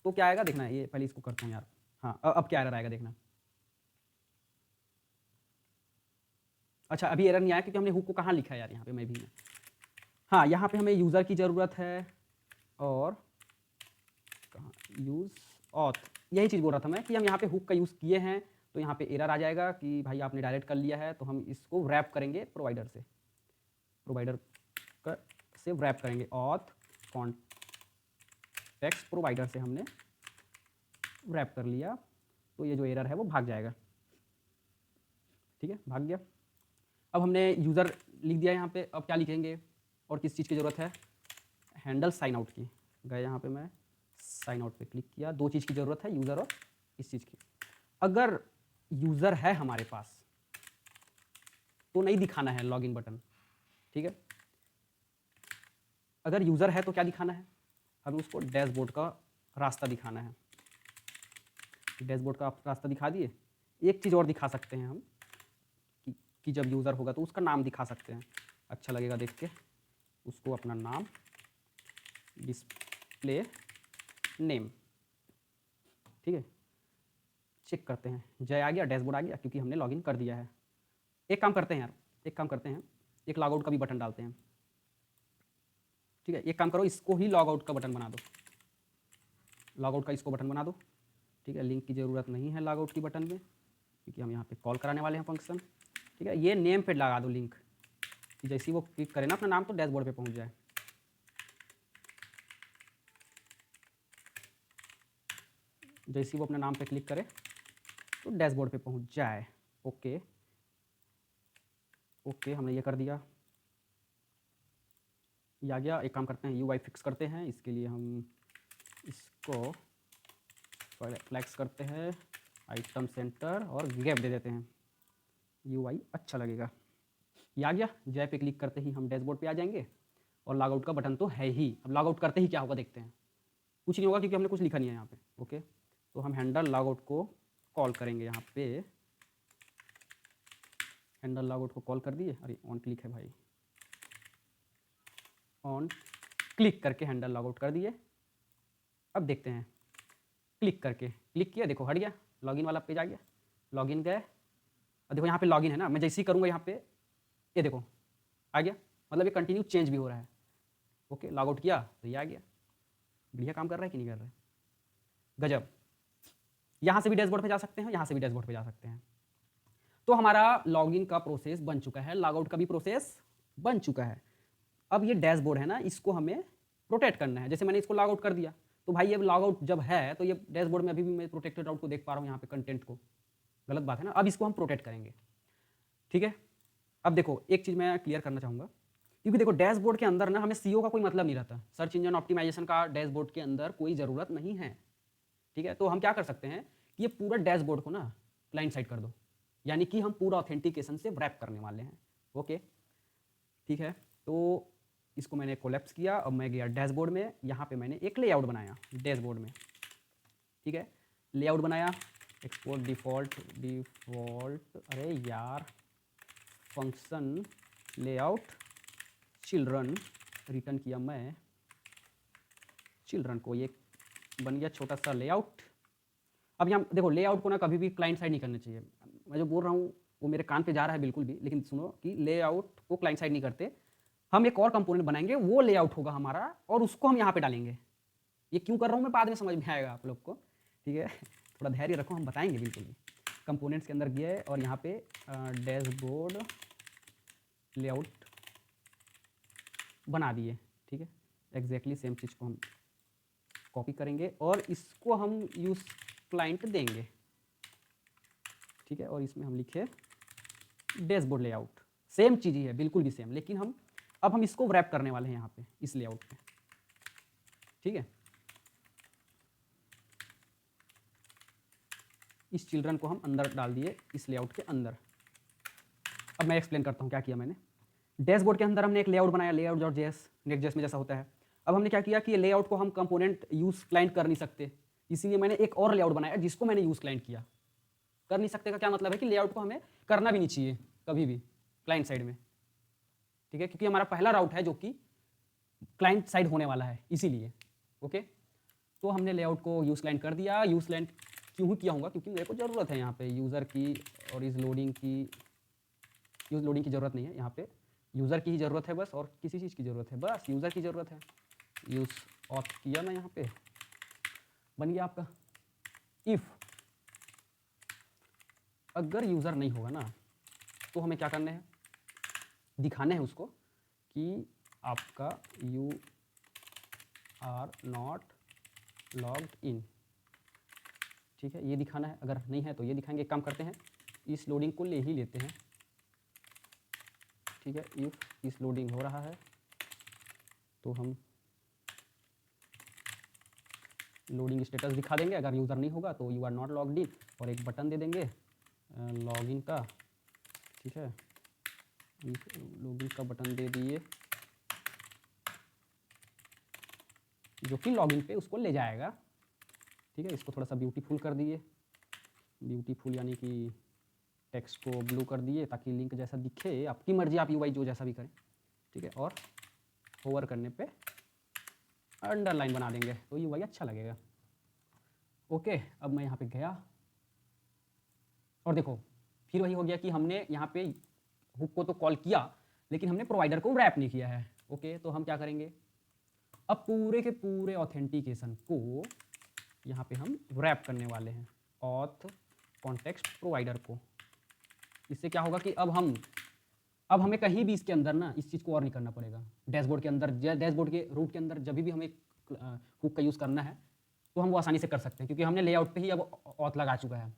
तो क्या आएगा देखना, ये पहले इसको करता हूँ यार। हाँ अब क्या एरर आएगा देखना। अच्छा अभी एरर नहीं आया क्योंकि हमने हुक को कहाँ लिखा है यार, यहाँ पे मैं भी हाँ, यहाँ पे हमें यूज़र की ज़रूरत है, और कहाँ यूज़ ऑथ, यही चीज़ बोल रहा था मैं कि हम यहाँ पे हुक का यूज़ किए हैं, तो यहाँ पे एरर आ जाएगा कि भाई आपने डायरेक्ट कर लिया है। तो हम इसको रैप करेंगे प्रोवाइडर से, से रैप करेंगे ऑथ कॉन्टेक्स्ट प्रोवाइडर से हमने रैप कर लिया, तो ये जो एरर है वो भाग जाएगा, ठीक है? भाग गया। अब हमने यूज़र लिख दिया यहाँ पे, अब क्या लिखेंगे और किस चीज़ की ज़रूरत है, हैंडल साइन आउट की। गए यहाँ पे मैं साइन आउट पे क्लिक किया, 2 चीज़ की ज़रूरत है, यूज़र और इस चीज़ की। अगर यूज़र है हमारे पास तो नहीं दिखाना है लॉगिन बटन, ठीक है? अगर यूज़र है तो क्या दिखाना है, हमें उसको डैशबोर्ड का रास्ता दिखाना है। डैशबोर्ड का रास्ता दिखा दिए। एक चीज़ और दिखा सकते हैं हम कि जब यूज़र होगा तो उसका नाम दिखा सकते हैं, अच्छा लगेगा देख के। उसको अपना नाम, डिस्प्ले नेम, ठीक है? चेक करते हैं, जय आ गया, डैशबोर्ड आ गया, क्योंकि हमने लॉगिन कर दिया है। एक काम करते हैं यार, एक काम करते हैं, एक लॉगआउट का भी बटन डालते हैं, ठीक है? एक काम करो, इसको ही लॉगआउट का बटन बना दो, लॉगआउट का इसको बटन बना दो, ठीक है? लिंक की ज़रूरत नहीं है लॉगआउट की बटन में, क्योंकि हम यहाँ पे कॉल कराने वाले हैं फंक्शन, ठीक है? ये नेम पे लगा दो लिंक, कि जैसे वो क्लिक करे ना अपना नाम तो डैशबोर्ड पे पहुँच जाए। जैसे वो अपने नाम पे क्लिक करे तो डैशबोर्ड पे पहुँच जाए। ओके ओके, हमने ये कर दिया, ये आ गया। एक काम करते हैं, UI फिक्स करते हैं, इसके लिए हम इसको फ्लैक्स करते हैं, आइटम सेंटर, और गैप दे देते हैं, UI अच्छा लगेगा। ये आ गया। जय पे क्लिक करते ही हम डैशबोर्ड पे आ जाएंगे, और लॉगआउट का बटन तो है ही। अब लॉगआउट करते ही क्या होगा देखते हैं, कुछ नहीं होगा क्योंकि हमने कुछ लिखा नहीं है यहाँ पे। ओके, तो हम हैंडल लॉगआउट को कॉल करेंगे यहाँ पे, हैंडल लॉगआउट को कॉल कर दिए, अरे ऑन क्लिक है भाई, ऑन क्लिक करके हैंडल लॉगआउट कर दिए। अब देखते हैं, क्लिक करके क्लिक किया, देखो हट गया, लॉगिन वाला पेज आ गया, लॉगिन गए, और देखो यहाँ पे लॉगिन है ना, मैं जैसे ही करूँगा यहाँ पे ये देखो आ गया, मतलब ये कंटिन्यू चेंज भी हो रहा है। ओके, लॉगआउट किया तो ये आ गया, बढ़िया काम कर रहा है कि नहीं कर रहा है, गजब। यहाँ से भी डैशबोर्ड पे जा सकते हैं, यहाँ से भी डैशबोर्ड पे जा सकते हैं। तो हमारा लॉगिन का प्रोसेस बन चुका है, लॉगआउट का भी प्रोसेस बन चुका है। अब ये डैशबोर्ड है ना, इसको हमें प्रोटेक्ट करना है। जैसे मैंने इसको लॉगआउट कर दिया, तो भाई ये लॉगआउट जब है तो ये डैशबोर्ड में अभी भी मैं प्रोटेक्टेड राउट को देख पा रहा हूँ, यहाँ पे कंटेंट को, गलत बात है ना। अब इसको हम प्रोटेक्ट करेंगे, ठीक है। अब देखो एक चीज़ मैं क्लियर करना चाहूँगा, क्योंकि देखो डैशबोर्ड के अंदर ना हमें सीओ का कोई मतलब नहीं रहता, सर्च इंजन ऑप्टिमाइजेशन का डैशबोर्ड के अंदर कोई ज़रूरत नहीं है, ठीक है। तो हम क्या कर सकते हैं कि ये पूरा डैशबोर्ड को ना क्लाइंट साइड कर दो, यानी कि हम पूरा ऑथेंटिकेशन से रैप करने वाले हैं। ओके, ठीक है। तो इसको मैंने कोलैप्स किया, अब मैं गया डैशबोर्ड में, यहाँ पे मैंने एक लेआउट बनाया डैशबोर्ड में, ठीक है। लेआउट बनाया, एक्सपोर्ट डिफ़ॉल्ट, अरे यार, फंक्शन लेआउट चिल्ड्रन, रिटर्न किया मैं चिल्ड्रन को, ये बन गया छोटा सा लेआउट। अब यहाँ देखो लेआउट को ना कभी भी क्लाइंट साइड नहीं करना चाहिए, मैं जो बोल रहा हूँ वो मेरे कान पे जा रहा है बिल्कुल भी, लेकिन सुनो कि लेआउट को क्लाइंट साइड नहीं करते, हम एक और कंपोनेंट बनाएंगे, वो लेआउट होगा हमारा, और उसको हम यहाँ पे डालेंगे। ये क्यों कर रहा हूँ मैं बाद में समझ में आएगा आप लोग को, ठीक है। थोड़ा धैर्य रखो, हम बताएंगे बिल्कुल भी। कंपोनेंट्स के अंदर गए और यहाँ पे डैशबोर्ड लेआउट बना दिए, ठीक है। एग्जैक्टली सेम चीज़ को हम कॉपी करेंगे और इसको हम यूज़ क्लाइंट देंगे, ठीक है। और इसमें हम लिखे डैशबोर्ड लेआउट, सेम चीज़ ही है, बिल्कुल भी सेम, लेकिन हम इसको रैप करने वाले हैं यहाँ पे इस लेआउट पे, ठीक है। इस चिल्ड्रन को हम अंदर डाल दिए इस लेआउट के अंदर। अब मैं एक्सप्लेन करता हूँ क्या किया मैंने। डैशबोर्ड के अंदर हमने एक लेआउट बनाया, लेआउट डॉट जेएस, नेक्स्ट.जेएस में जैसा होता है। अब हमने क्या किया कि ये लेआउट को हम कंपोनेंट यूज क्लाइंट कर नहीं सकते, इसीलिए मैंने एक और लेआउट बनाया जिसको मैंने यूज क्लाइंट किया। कर नहीं सकते का क्या मतलब है कि लेआउट को हमें करना भी नहीं चाहिए कभी भी क्लाइंट साइड में, ठीक है, क्योंकि हमारा पहला राउट है जो कि क्लाइंट साइड होने वाला है, इसीलिए। ओके, तो हमने लेआउट को यूज क्लाइंट कर दिया। यूज क्लाइंट क्यों किया होगा, क्योंकि मेरे को ज़रूरत है यहाँ पे यूज़र की, और इस लोडिंग की, यूज़ लोडिंग की ज़रूरत नहीं है यहाँ पे, यूज़र की ही ज़रूरत है बस, और किसी चीज़ की ज़रूरत है, बस यूज़र की ज़रूरत है। यूज़ ऑथ किया मैं यहाँ पे, बन गया आपका इफ़। अगर यूज़र नहीं होगा ना तो हमें क्या करना है, दिखाना है उसको कि आपका you are not logged in, ठीक है, ये दिखाना है। अगर नहीं है तो ये दिखाएंगे। एक काम करते हैं, इस लोडिंग को ले ही लेते हैं, ठीक है। इफ इस लोडिंग हो रहा है तो हम लोडिंग स्टेटस दिखा देंगे। अगर यूज़र नहीं होगा तो you are not logged in, और एक बटन दे देंगे लॉगिन का, ठीक है। लॉगिन का बटन दे दिए जो कि लॉगिन पे उसको ले जाएगा, ठीक है। इसको थोड़ा सा ब्यूटीफुल कर दिए, ब्यूटीफुल यानी कि टेक्स्ट को ब्लू कर दिए ताकि लिंक जैसा दिखे, आपकी मर्जी, आप यूआई जो जैसा भी करें, ठीक है। और होवर करने पे अंडरलाइन बना देंगे तो यूआई अच्छा लगेगा। ओके, अब मैं यहाँ पे गया और देखो फिर वही हो गया कि हमने यहाँ पे हुक को तो कॉल किया लेकिन हमने प्रोवाइडर को रैप नहीं किया है। ओके, तो हम क्या करेंगे, अब पूरे के पूरे ऑथेंटिकेशन को यहाँ पे हम रैप करने वाले हैं ऑथ कॉन्टेक्स्ट प्रोवाइडर को। इससे क्या होगा कि अब हमें कहीं भी इसके अंदर ना इस चीज़ को और नहीं करना पड़ेगा। डैशबोर्ड के अंदर, डैशबोर्ड के रूट के अंदर जब भी हमें हुक का यूज़ करना है तो हम वो आसानी से कर सकते हैं, क्योंकि हमने लेआउट पे ही अब ऑथ लगा चुका है,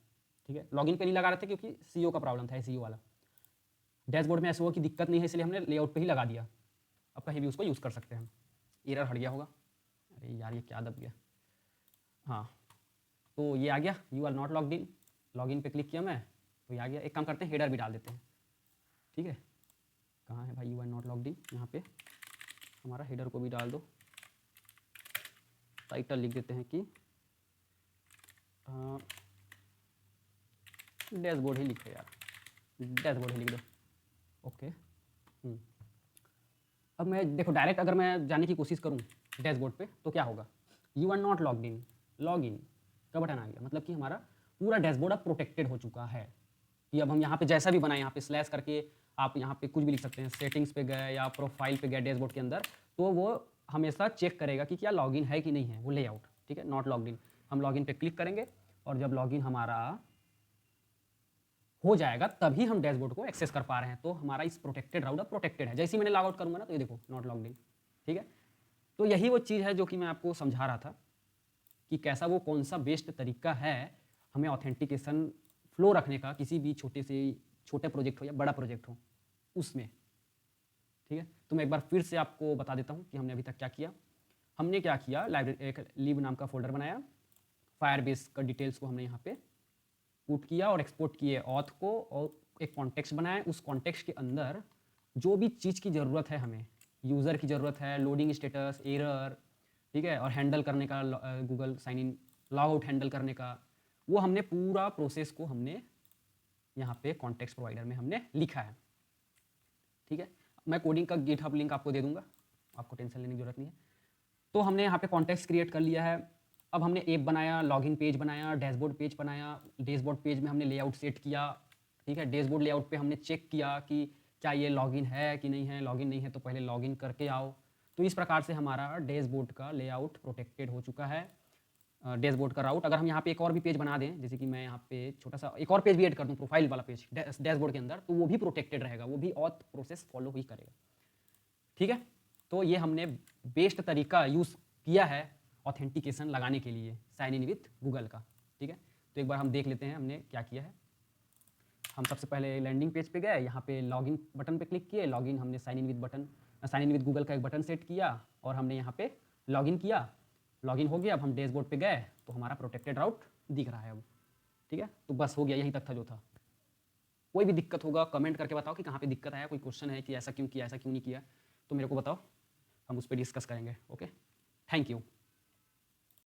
ठीक है। लॉगिन पे नहीं लगा रहे थे क्योंकि सीओ का प्रॉब्लम था, एसईओ वाला। डैशबोर्ड में एसईओ की दिक्कत नहीं है इसलिए हमने लेआउट पे ही लगा दिया, अब कहीं भी उसको यूज़ कर सकते हैं हम। एरर हट गया होगा, अरे यार ये क्या दब गया, हाँ। तो ये आ गया, you are not logged in, login पे क्लिक किया मैं तो ये आ गया। एक काम करते हैं, हेडर भी डाल देते हैं, ठीक है। कहाँ है भाई you are not logged in, यहाँ पे हमारा हेडर को भी डाल दो। टाइटल लिख देते हैं कि डैशबोर्ड ही लिखो यार, डैशबोर्ड ही लिख दो। ओके। अब मैं देखो डायरेक्ट अगर मैं जाने की कोशिश करूँ डैशबोर्ड पे तो क्या होगा, you are not logged in, log in का बटन आ गया, मतलब कि हमारा पूरा डैशबोर्ड अब प्रोटेक्टेड हो चुका है कि अब हम यहाँ पे जैसा भी बनाए, यहाँ पे स्लैश करके आप यहाँ पे कुछ भी लिख सकते हैं, सेटिंग्स पे गए या प्रोफाइल पे गए डैशबोर्ड के अंदर, तो वो हमेशा चेक करेगा कि क्या लॉगिन है कि नहीं है वो लेआउट, ठीक है, नॉट लॉग्ड इन। हम लॉगिन पे क्लिक करेंगे और जब लॉगिन हमारा हो जाएगा तभी हम डैशबोर्ड को एक्सेस कर पा रहे हैं, तो हमारा इस प्रोटेक्टेड राउटर प्रोटेक्टेड है। जैसे ही मैंने लॉग आउट करूँगा ना तो ये देखो नॉट लॉग्ड इन, ठीक है। तो यही वो चीज़ है जो कि मैं आपको समझा रहा था कि कैसा वो कौन सा बेस्ट तरीका है हमें ऑथेंटिकेशन फ्लो रखने का, किसी भी छोटे प्रोजेक्ट हो या बड़ा प्रोजेक्ट हो उसमें, ठीक है। तो मैं एक बार फिर से आपको बता देता हूँ कि हमने अभी तक क्या किया। हमने क्या किया, लाइब्रेरी एक लिब नाम का फोल्डर बनाया, फायरबेस का डिटेल्स को हमने यहाँ पे पुट किया और एक्सपोर्ट किए ऑथ को, और एक कॉन्टेक्स्ट बनाया। उस कॉन्टेक्स्ट के अंदर जो भी चीज़ की ज़रूरत है, हमें यूज़र की ज़रूरत है, लोडिंग स्टेटस, एरर, ठीक है, और हैंडल करने का Google sign in log out handle करने का, वो हमने पूरा प्रोसेस को हमने यहाँ पे कॉन्टेक्स्ट प्रोवाइडर में हमने लिखा है, ठीक है। मैं कोडिंग का गिटहब लिंक आपको दे दूंगा, आपको टेंशन लेने की जरूरत नहीं है। तो हमने यहाँ पे कॉन्टेक्स्ट क्रिएट कर लिया है। अब हमने ऐप बनाया, लॉगिन पेज बनाया, डैशबोर्ड पेज बनाया, डैशबोर्ड पेज में हमने लेआउट सेट किया, ठीक है। डैशबोर्ड लेआउट पे हमने चेक किया कि क्या ये लॉगिन है कि नहीं है, लॉगिन नहीं है तो पहले लॉगिन करके आओ। तो इस प्रकार से हमारा डैशबोर्ड का लेआउट प्रोटेक्टेड हो चुका है। डैशबोर्ड का राउट, अगर हम यहाँ पे एक और भी पेज बना दें, जैसे कि मैं यहाँ पे छोटा सा एक और पेज भी ऐड कर दूँ, प्रोफाइल वाला पेज डैशबोर्ड के अंदर, तो वो भी प्रोटेक्टेड रहेगा, वो भी ऑथ प्रोसेस फॉलो ही करेगा, ठीक है। तो ये हमने बेस्ट तरीका यूज़ किया है ऑथेंटिकेशन लगाने के लिए साइन इन विथ गूगल का, ठीक है। तो एक बार हम देख लेते हैं हमने क्या किया है। हम सबसे पहले लैंडिंग पेज पे गए, यहाँ पे लॉगिन बटन पे क्लिक किए, लॉगिन हमने sign in with button, sign in with Google का एक बटन सेट किया और हमने यहाँ पे लॉगिन किया, लॉगिन हो गया। अब हम डैशबोर्ड पे गए तो हमारा प्रोटेक्टेड राउट दिख रहा है अब, ठीक है। तो बस हो गया, यहीं तक था जो था। कोई भी दिक्कत होगा कमेंट करके बताओ कि कहाँ पे दिक्कत आया, कोई क्वेश्चन है कि ऐसा क्यों किया, ऐसा क्यों नहीं किया, तो मेरे को बताओ, हम उस पर डिस्कस करेंगे। Okay, thank you.